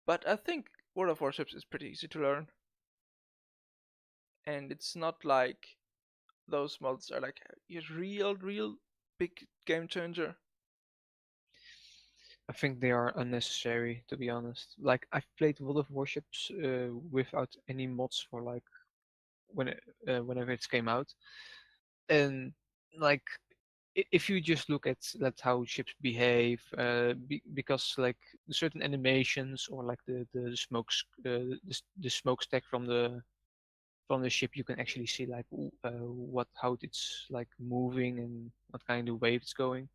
But I think World of Warships is pretty easy to learn. And it's not like those mods are like a real big game changer. I think they are unnecessary, to be honest. Like I've played World of Warships without any mods for like whenever it came out, and like if you just look at how ships behave, because like certain animations or like the smokes the smokestack from the ship, you can actually see like what how it's like moving and what kind of wave it's going.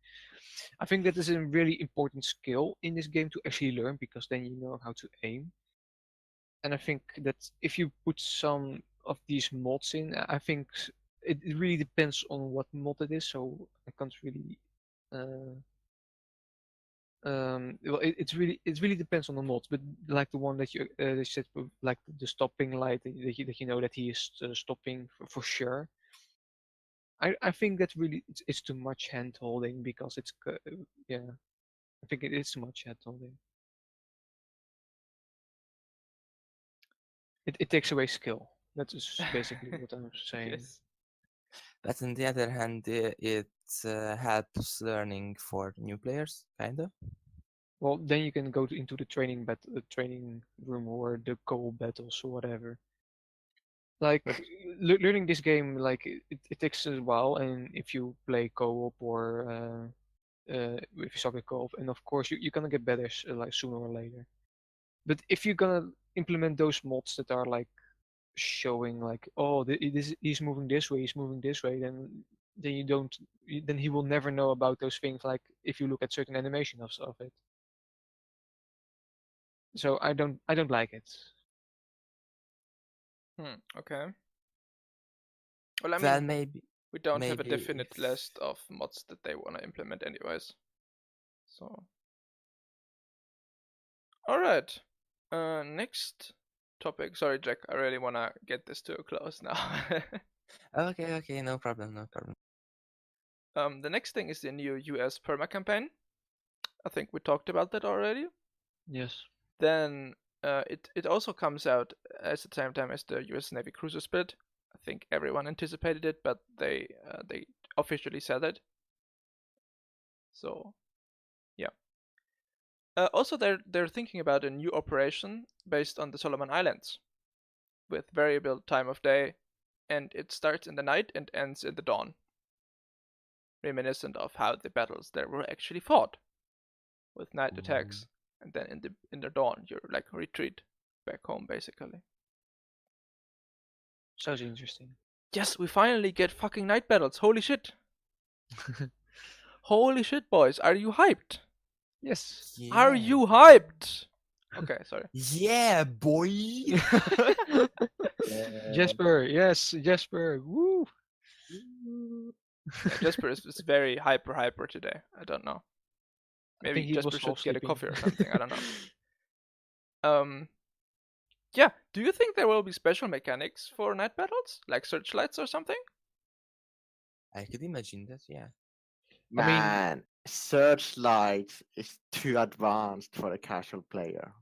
I think that is a really important skill in this game to actually learn, because then you know how to aim. And I think that if you put some of these mods in, I think it really depends on what mod it is. So I can't really. Uh, well, it really depends on the mods, but like the one that you they said, like the stopping light that you know that he is stopping for sure. I think that really it's too much hand holding, because yeah, I think it is too much hand holding. It takes away skill. That is basically what I'm saying. Yes. But on the other hand, it helps learning for new players, kind of. Well, then you can go into the training room or the co-op battles or whatever. Like But learning this game, like it takes a while, and if you play co-op or if you soccer co-op, and of course you're gonna get better like sooner or later. But if you're gonna implement those mods that are like showing like, oh, he's moving this way, he's moving this way, then you don't, then he will never know about those things. Like if you look at certain animation of it. So I don't like it. Okay. Well, I Well, mean, maybe we don't have a maybe definite if list of mods that they want to implement anyways. So, alright. Next topic. Sorry, Jack, I really want to get this to a close now. okay, no problem, no problem. The next thing is the new US perma campaign. I think we talked about that already. Yes. Then it also comes out at the same time as the US Navy cruiser split. I think everyone anticipated it, but they officially said it. So, yeah. Also, they're thinking about a new operation based on the Solomon Islands, with variable time of day, and it starts in the night and ends in the dawn, reminiscent of how the battles there were actually fought, with night attacks, and then in the dawn you're like retreat back home basically. Sounds interesting. Yes, we finally get fucking night battles. Holy shit! Holy shit, boys! Are you hyped? Yes. Are Yeah. you hyped? Okay, sorry. Yeah, boy. Jesper, yes, Jesper. Woo. Yeah, Jesper is very hyper today. I don't know. I think Maybe he Jesper was should half get a sleeping. coffee or something. I don't know. Yeah. Do you think there will be special mechanics for night battles, like searchlights or something? I could imagine that, yeah. I mean, man, Searchlight is too advanced for a casual player.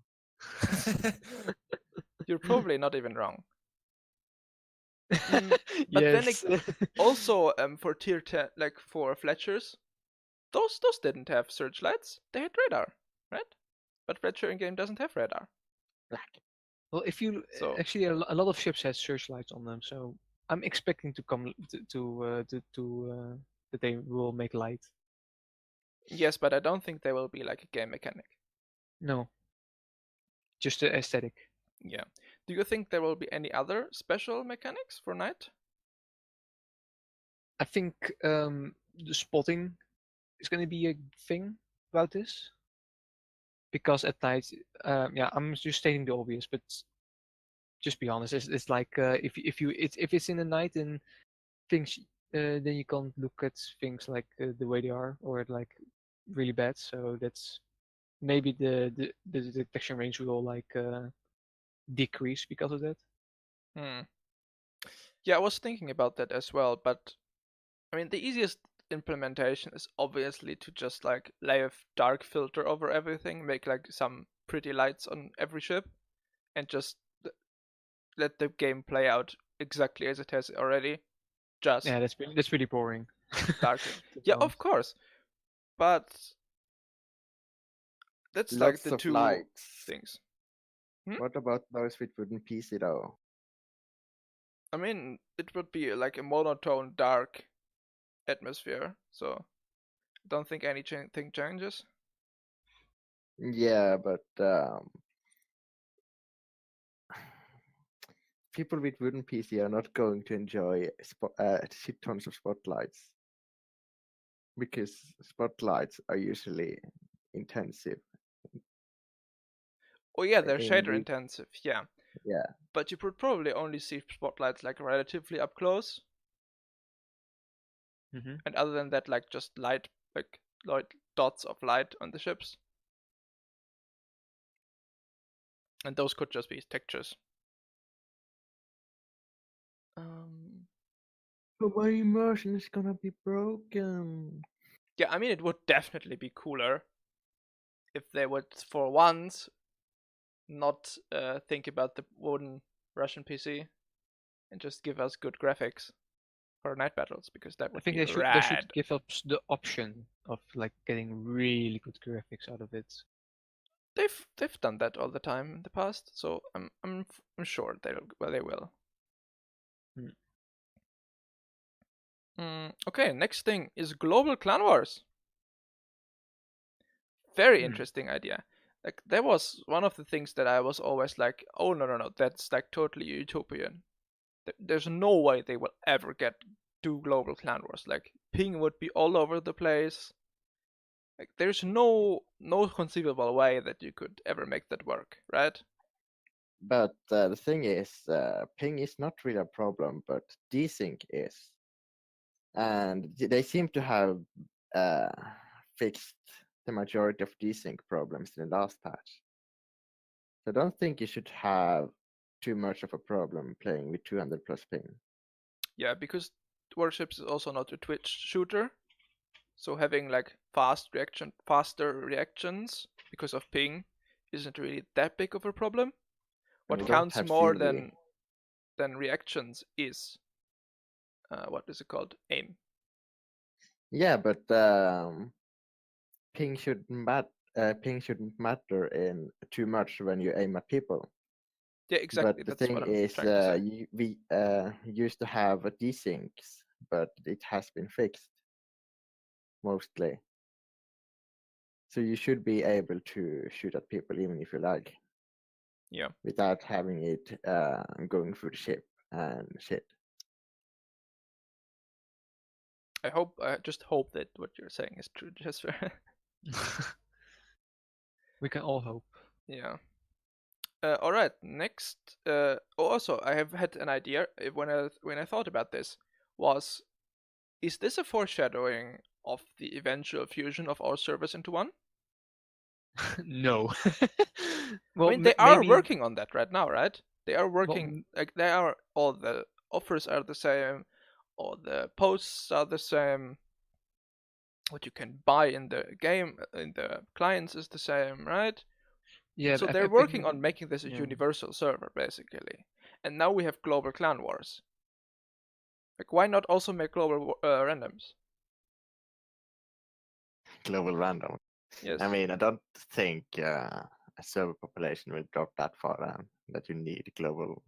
You're probably not even wrong. But then yes. also, for tier 10, like for Fletchers, those didn't have searchlights. They had radar, right? But Fletcher in game doesn't have radar. Like, Well, if you So actually a lot of ships have searchlights on them, so I'm expecting to come to that they will make light. yes, but I don't think they will be like a game mechanic. No, just the aesthetic. Yeah. Do you think there will be any other special mechanics for night? I think the spotting is going to be a thing about this, because at night, yeah, I'm just stating the obvious, but just be honest. It's like if it's in the night, and things then you can't look at things like the way they are, or like really bad. So that's maybe the detection range will like decrease because of that. Yeah, I was thinking about that as well, but I mean the easiest implementation is obviously to just like lay a dark filter over everything, make like some pretty lights on every ship, and just let the game play out exactly as it has already. Just Yeah, that's pretty boring. darker. To be Yeah, honest. of course. But That's like Lots the of two lights. things. What about those with wooden PC though? I mean, it would be like a monotone, dark atmosphere. So I don't think anything changes. Yeah, but people with wooden PC are not going to enjoy shit tons of spotlights because spotlights are usually intensive. Oh yeah, they're in shader the- intensive. Yeah, Yeah, but you would probably only see spotlights like relatively up close. Mm-hmm. And other than that, like just light, like dots of light on the ships. And those could just be textures. but my immersion is gonna be broken. Yeah, I mean, it would definitely be cooler if they would, for once, not think about the wooden Russian PC and just give us good graphics for night battles, because that I would think be they should rad. give us the option of like getting really good graphics out of it. They've done that all the time in the past, so I'm sure they will. Okay, next thing is global clan wars. Very interesting idea. Like, that was one of the things that I was always like, oh no, that's like totally utopian. There's no way they will ever do global clan wars. Like, ping would be all over the place. Like, there's no conceivable way that you could ever make that work, right? But the thing is, ping is not really a problem, but desync is. And they seem to have fixed the majority of desync problems in the last patch. So I don't think you should have too much of a problem playing with 200 plus ping. Yeah, because Warships is also not a Twitch shooter, so having like faster reactions because of ping isn't really that big of a problem. And What you don't counts have more CV. than reactions is what is it called? Aim. Yeah, but ping shouldn't matter in too much when you aim at people. Yeah, exactly. But the That's thing what I'm is, trying to say. we used to have desyncs, but it has been fixed mostly. So you should be able to shoot at people even if you like. Yeah. Without having it going through the ship and shit. I just hope that what you're saying is true, Jesper. We can all hope. Yeah. All right. Next. Also, I have had an idea when I thought about this. Is this a foreshadowing of the eventual fusion of all servers into one? No. I mean, they are working on that right now, right? They are working like all the offers are the same, all the posts are the same. What you can buy in the game in the clients is the same, right? Yeah. So they're working on making this a universal server, basically. And now we have global clan wars. Like, why not also make global randoms? Global random. Yes. I mean, I don't think a server population will drop that far that you need global.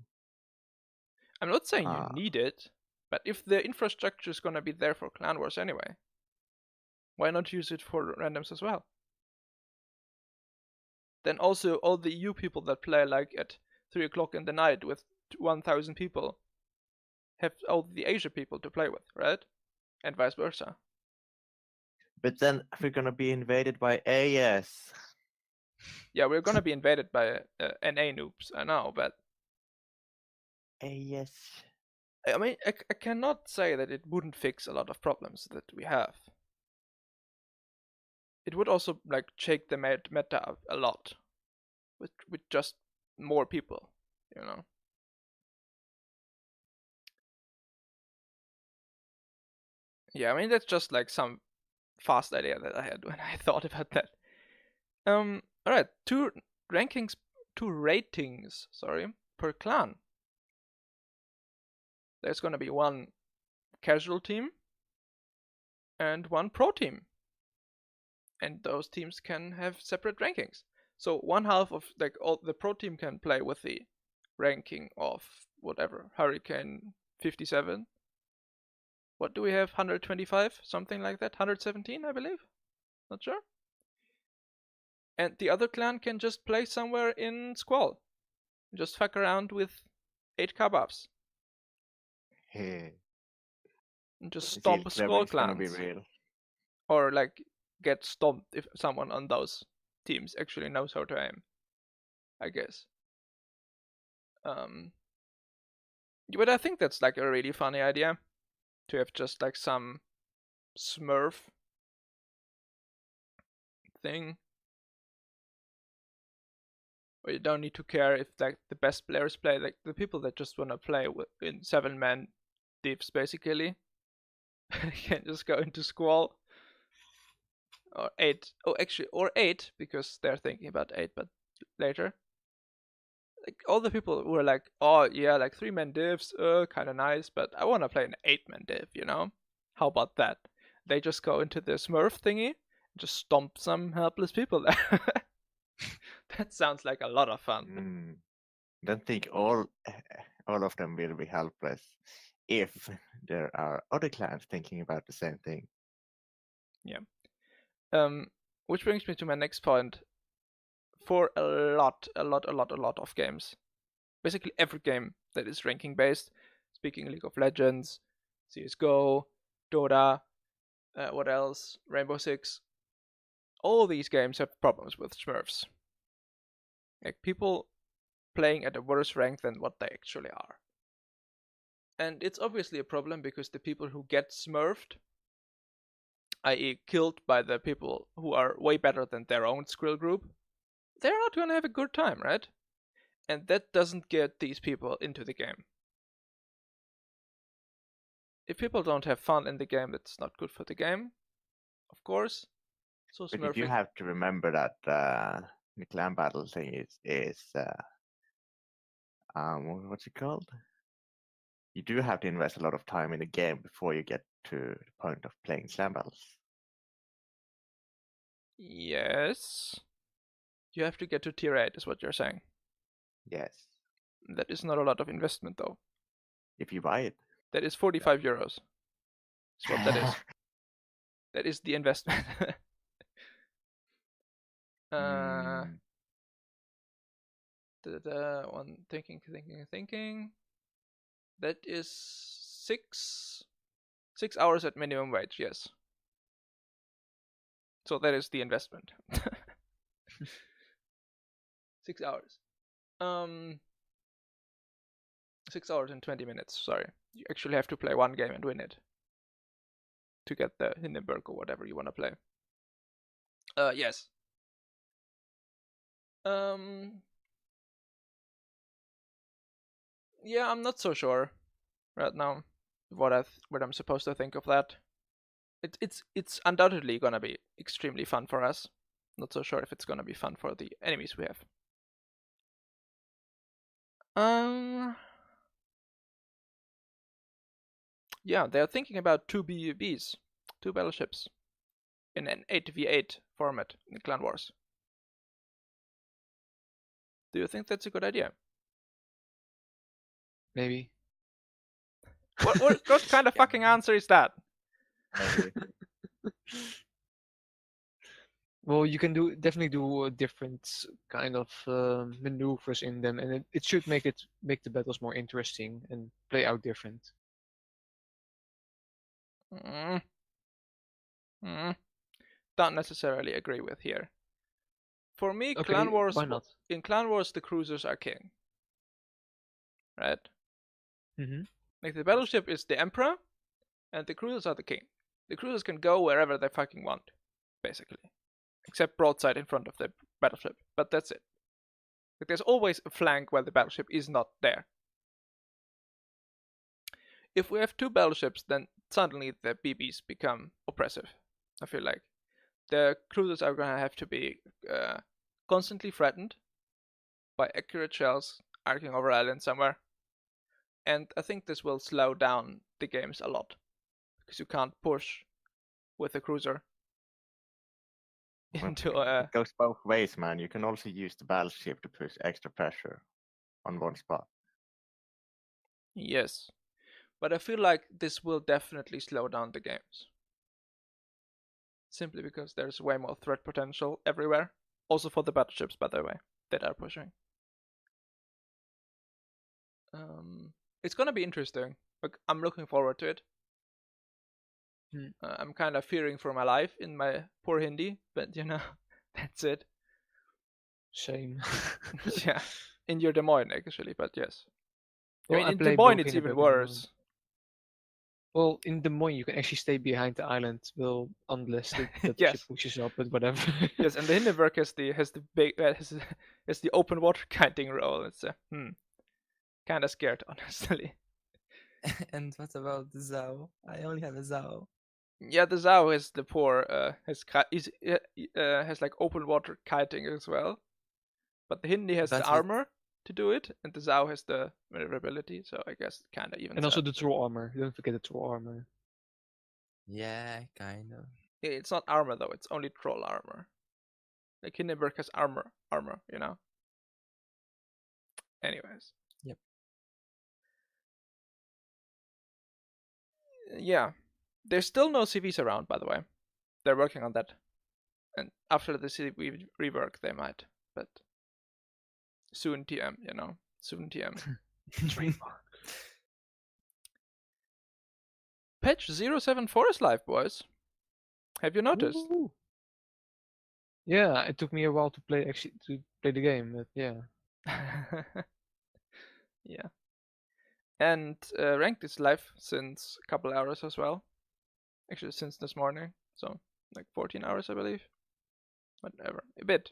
I'm not saying you need it, but if the infrastructure is gonna be there for clan wars anyway, why not use it for randoms as well? Then also all the EU people that play like at 3 o'clock in the night with 1,000 people have all the Asia people to play with, right? And vice versa. But then we're gonna be invaded by AS. Yeah, we're gonna be invaded by NA noobs, I know, but AS. I mean, I cannot say that it wouldn't fix a lot of problems that we have. It would also like shake the meta up a lot with just more people, you know. Yeah, I mean, that's just like some fast idea that I had when I thought about that. All right, two ratings, per clan. There's gonna be one casual team and one pro team. and those teams can have separate rankings. So one half of like all the pro team can play with the ranking of whatever Hurricane 57. What do we have? 125, something like that. 117, I believe. Not sure. And the other clan can just play somewhere in Squall. Just fuck around with 8k buffs. Hey, And just is stomp it Squall gonna be clans. real? Or like get stomped if someone on those teams actually knows how to aim, I guess. But I think that's like a really funny idea to have just like some Smurf thing where you don't need to care if like the best players play, like the people that just want to play in 7-man divs basically can just go into Squall or 8. Oh, actually, or 8 because they're thinking about 8, but later. Like all the people who are like, oh yeah, like 3-man divs, kind of nice, but I want to play an 8-man div, you know? How about that? They just go into the Smurf thingy, and just stomp some helpless people there. That sounds like a lot of fun. Don't think all of them will be helpless if there are other clans thinking about the same thing. Yeah. Which brings me to my next point. For a lot of games, basically every game that is ranking based, speaking League of Legends, CSGO, Dota, what else? Rainbow Six. All these games have problems with Smurfs. Like people playing at a worse rank than what they actually are. And it's obviously a problem because the people who get smurfed, i.e. killed by the people who are way better than their own Skrill group, they're not gonna have a good time, right? And that doesn't get these people into the game. If people don't have fun in the game, that's not good for the game, of course. So But you do smurfing. have to remember that the clan battle thing is what's it called? You do have to invest a lot of time in the game before you get to the point of playing clan battles. Yes. You have to get to tier 8 is what you're saying. Yes. That is not a lot of investment though. If you buy it. That is 45 euros. That's what that is. That is the investment. One thinking. That is 6 hours at minimum wage, yes. So that is the investment. 6 hours. 6 hours and 20 minutes, sorry. You actually have to play one game and win it to get the Hindenburg or whatever you want to play. Yes. Yeah, I'm not so sure right now what I'm supposed to think of that. It's undoubtedly gonna be extremely fun for us. Not so sure if it's gonna be fun for the enemies we have. Yeah, they're thinking about 2 BUBs, 2 battleships, in an 8v8 format in Clan Wars. Do you think that's a good idea? Maybe. What kind of fucking answer is that? Maybe. Well, you can definitely do different kind of maneuvers in them, and it should make the battles more interesting and play out different. Don't necessarily agree with here. For me, Okay, Clan Wars, why not? in Clan Wars, the cruisers are king. Right? Mm-hmm. Like the battleship is the emperor, and the cruisers are the king. The cruisers can go wherever they fucking want, basically. Except broadside in front of the battleship, but that's it. Like there's always a flank where the battleship is not there. If we have 2 battleships, then suddenly the BBs become oppressive. I feel like the cruisers are gonna have to be constantly threatened by accurate shells arcing over islands somewhere. And I think this will slow down the games a lot because you can't push with a cruiser. into It goes both ways, man. You can also use the battleship to push extra pressure on one spot. Yes, but I feel like this will definitely slow down the games. Simply because there's way more threat potential everywhere. Also for the battleships, by the way, that are pushing. It's gonna be interesting. Like, I'm looking forward to it. I'm kind of fearing for my life in my poor Hindi, but that's it. Same. Yeah, in your Des Moines actually, but yes. Well, I mean, I in play Des Moines both it's in a even bit in Des Moines. worse. Well, in Des Moines you can actually stay behind the island, well, unless the ship Yes. pushes up, but whatever. Yes, and the Hindenburg has the big has the open water kiting role. It's kind of scared, honestly. And what about the Zao? I only have a Zao. Yeah, the Zao has the poor has like open water kiting as well, but the Hindi has But the with- armor to do it, and the Zao has the maneuverability. So I guess kind of even. And also the troll armor. Don't forget the troll armor. Yeah, kind of. It's not armor though; it's only troll armor. Like Hindenburg has armor, Anyways. Yep. Yeah. There's still no CVs around, by the way. They're working on that. And after the CV rework, they might. But soon TM, Soon TM. Trademark. Patch 074 is live, boys. Have you noticed? Woo. Yeah, it took me a while to play the game, but yeah. Yeah. And ranked is live since a couple hours as well. Actually, since this morning. So, like 14 hours, I believe. Whatever. A bit.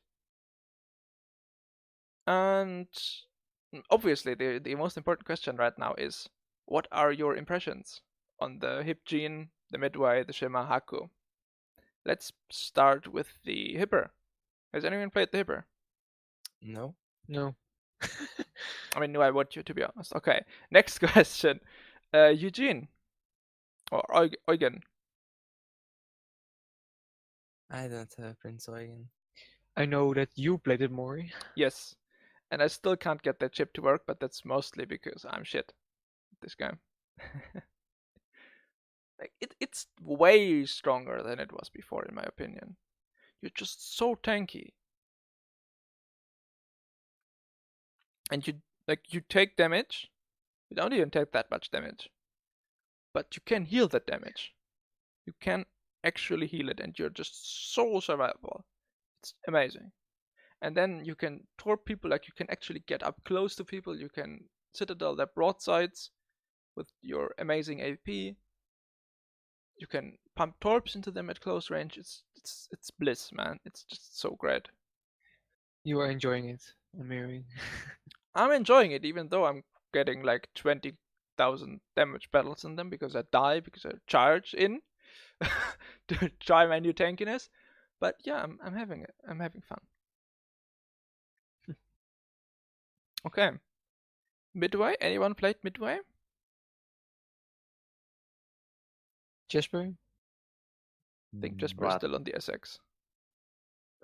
And obviously, the most important question right now is, what are your impressions on the Hip Gene, the Midway, the Shima Haku? Let's start with the Hipper. Has anyone played the Hipper? No. No. I mean, no, I want you to be honest. Okay, next question. Eugene. Or Eugen. I don't have Prince Eugen. I know that you played it, Maury. Yes. And I still can't get that chip to work, but that's mostly because I'm shit at this game. Like it's way stronger than it was before, in my opinion. You're just so tanky. And you take damage. You don't even take that much damage. But you can heal that damage. You can actually heal it, and you're just so survivable. It's amazing. And then you can torp people, like you can actually get up close to people. You can citadel their broadsides with your amazing AP. You can pump torps into them at close range. It's bliss, man. It's just so great. You are enjoying it, I'm hearing. I'm enjoying it, even though I'm getting like 20,000 damage battles in them because I die, because I charge in to try my new tankiness. But yeah, I'm having it. I'm having fun. Okay. Midway? Anyone played Midway? Jesper? I think Jesper is still on the SX.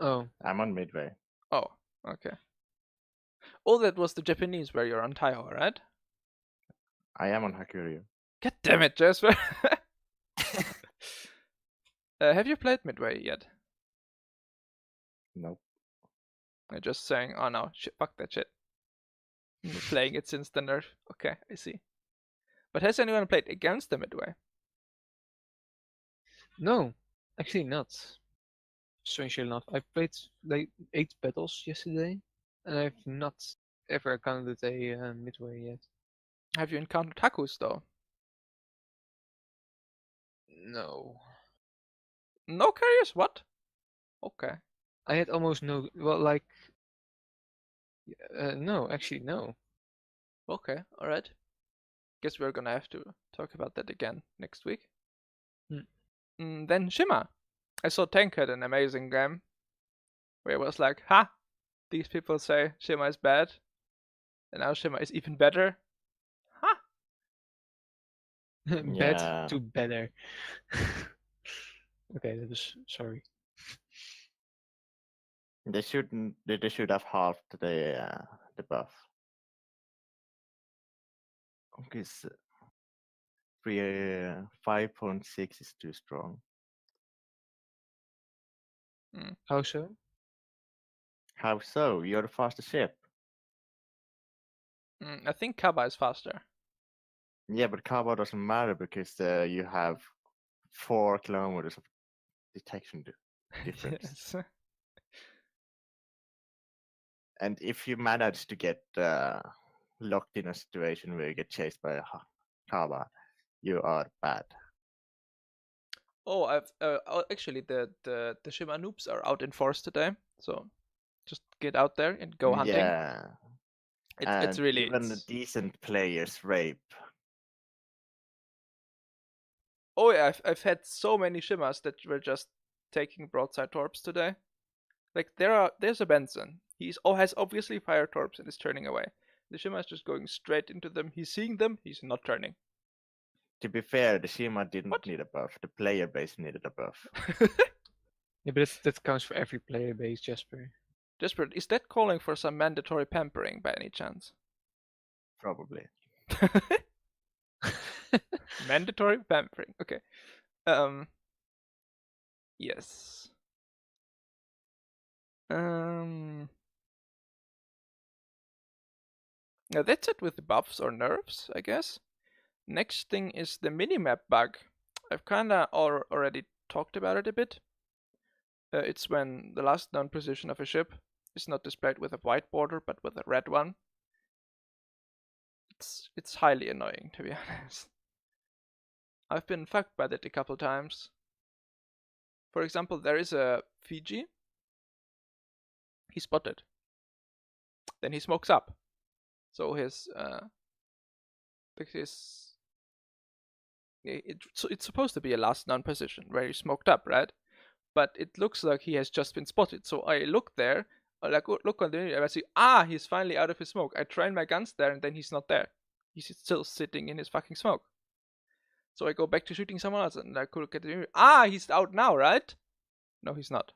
Oh. I'm on Midway. Oh, okay. Oh, that was the Japanese where you're on Taiho, right? I am on Hakuryu. God damn it, Jesper. Have you played Midway yet? Nope. I'm just saying, oh no, shit, fuck that shit. I'm playing it since the nerf. Okay, I see. But has anyone played against the Midway? No, actually not. Strangely enough, I played like 8 battles yesterday, and I've not ever encountered a Midway yet. Have you encountered Hakus though? No. No carriers? What? Okay. I had almost no. Well, like. No, actually, no. Okay, alright. Guess we're gonna have to talk about that again next week. Then Shima. I saw Tank had an amazing game where it was like, ha! These people say Shima is bad, and now Shima is even better. Ha! Bad to better. Okay, that was sorry. They shouldn't. They should have halved the buff. Okay, 5.6 is too strong. How so? How so? You're the fastest ship. I think Kaba is faster. Yeah, but Kaba doesn't matter because you have 4 kilometers of detection difference. Yes. And if you manage to get locked in a situation where you get chased by a Kaba, you are bad. Oh, actually the Shima noobs are out in forest today, so just get out there and go hunting. Yeah. It's really even the decent players rape. Oh yeah, I've had so many Shimas that were just taking broadside torps today. Like there's a Benson. Has obviously fire torps and is turning away. The Shima is just going straight into them. He's seeing them. He's not turning. To be fair, the Shima didn't What? need a buff. The player base needed a buff. Yeah, but that counts for every player base, Jesper. Jesper, is that calling for some mandatory pampering by any chance? Probably. Mandatory pampering. Okay. Yes. Now that's it with the buffs or nerfs, I guess. Next thing is the minimap bug. I've kinda already talked about it a bit. It's when the last known position of a ship is not displayed with a white border but with a red one. It's highly annoying, to be honest. I've been fucked by that a couple times. For example, there is a Fiji. He's spotted. Then he smokes up. So it's supposed to be a last known position where he smoked up, right? But it looks like he has just been spotted. So I look there, look on the menu, and I see, he's finally out of his smoke. I train my guns there, and then he's not there. He's still sitting in his fucking smoke. So I go back to shooting someone else, and I could look at the menu. He's out now, right? No, he's not.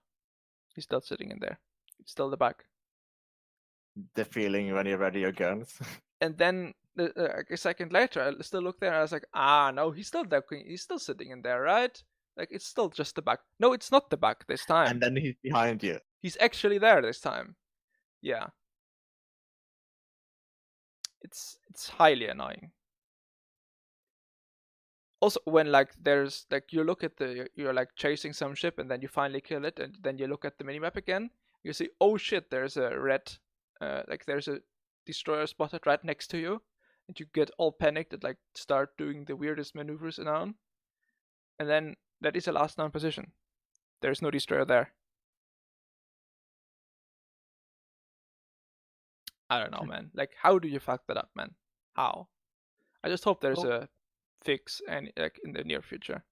He's still sitting in there. It's still the bug. The feeling when you ready your guns. And then a second later, I still look there, and I was like, no, he's still there. He's still sitting in there, right? Like, it's still just the bug. No, it's not the bug this time. And then he's behind you. He's actually there this time. Yeah. It's highly annoying. Also, when like there's like you look at you're like chasing some ship and then you finally kill it, and then you look at the minimap again, you see, oh shit, there's a red, like there's a destroyer spotted right next to you, and you get all panicked and like start doing the weirdest maneuvers around, and then that is a last known position. There's no destroyer there. I don't know, man. Like, how do you fuck that up, man? How? I just hope there's a fix and like in the near future.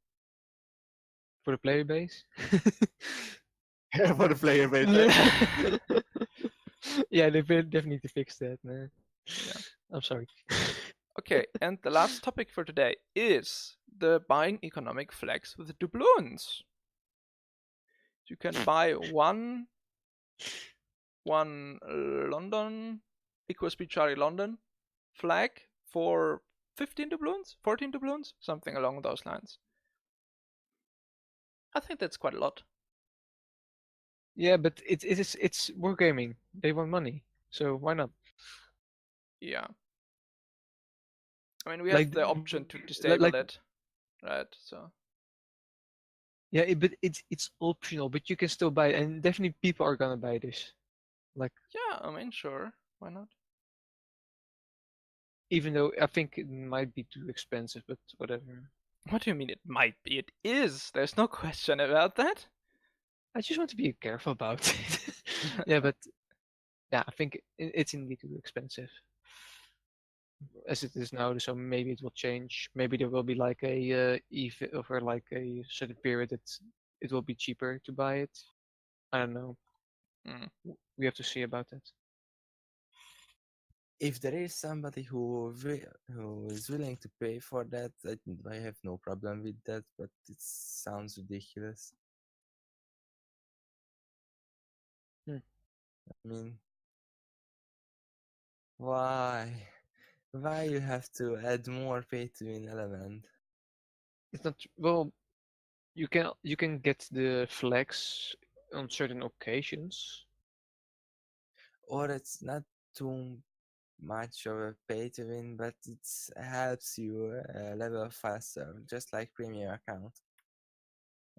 For the player base? For the player base. Yeah, they definitely need to fix that, man. Yeah. I'm sorry. Okay, and the last topic for today is the buying economic flags with doubloons. You can buy one London EcoSpeed Charlie London flag for 15 doubloons, 14 doubloons, something along those lines. I think that's quite a lot. Yeah, but it's wargaming. They want money, so why not? Yeah. I mean, we have the option to disable it, right? So. Yeah, but it's optional, but you can still buy it, and definitely people are gonna buy this. Like. Yeah, I mean, sure, why not? Even though I think it might be too expensive, but whatever. What do you mean it might be? It is. There's no question about that. I just want to be careful about it. Yeah, but yeah, I think it's indeed too expensive as it is now. So maybe it will change. Maybe there will be like a over like a certain period that it will be cheaper to buy it. I don't know. We have to see about that. If there is somebody who is willing to pay for that, I have no problem with that, but it sounds ridiculous. I mean, why? Why you have to add more pay to win element? It's not well. You can get the flags on certain occasions. Or it's not too much of a pay to win, but it helps you level faster, just like premium account.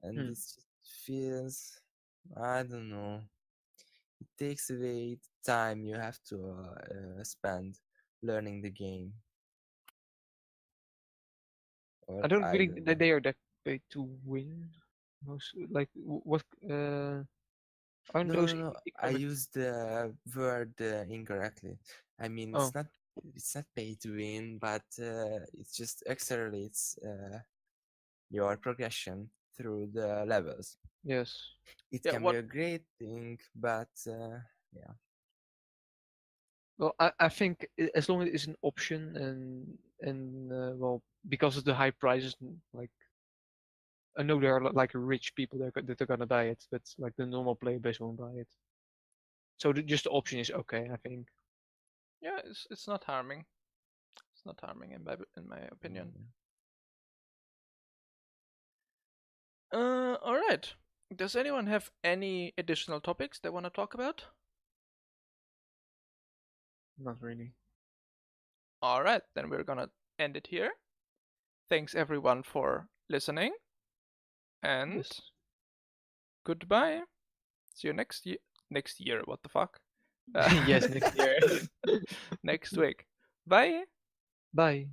And Hmm. it just feels, I don't know, it takes away the time you have to spend learning the game. Or I don't I really don't that know. they are that pay to win. Most like what aren't No, those no, no. I economic? used the word incorrectly. I mean, Oh it's not pay to win, but it just accelerates your progression through the levels. yes. It Yeah, can be what a great thing, but yeah. Well, I think as long as it's an option and well because of the high prices, like I know there are like rich people that are gonna buy it, but like the normal player base won't buy it. So just the option is okay, I think. yeah, it's not harming. It's not harming in my opinion. Yeah. All right. Does anyone have any additional topics they want to talk about? Not really. All right, then we're gonna end it here. Thanks everyone for listening, and Yes. goodbye. See you next year. Next year, what the fuck? Yes, next year. Next week. Bye. Bye.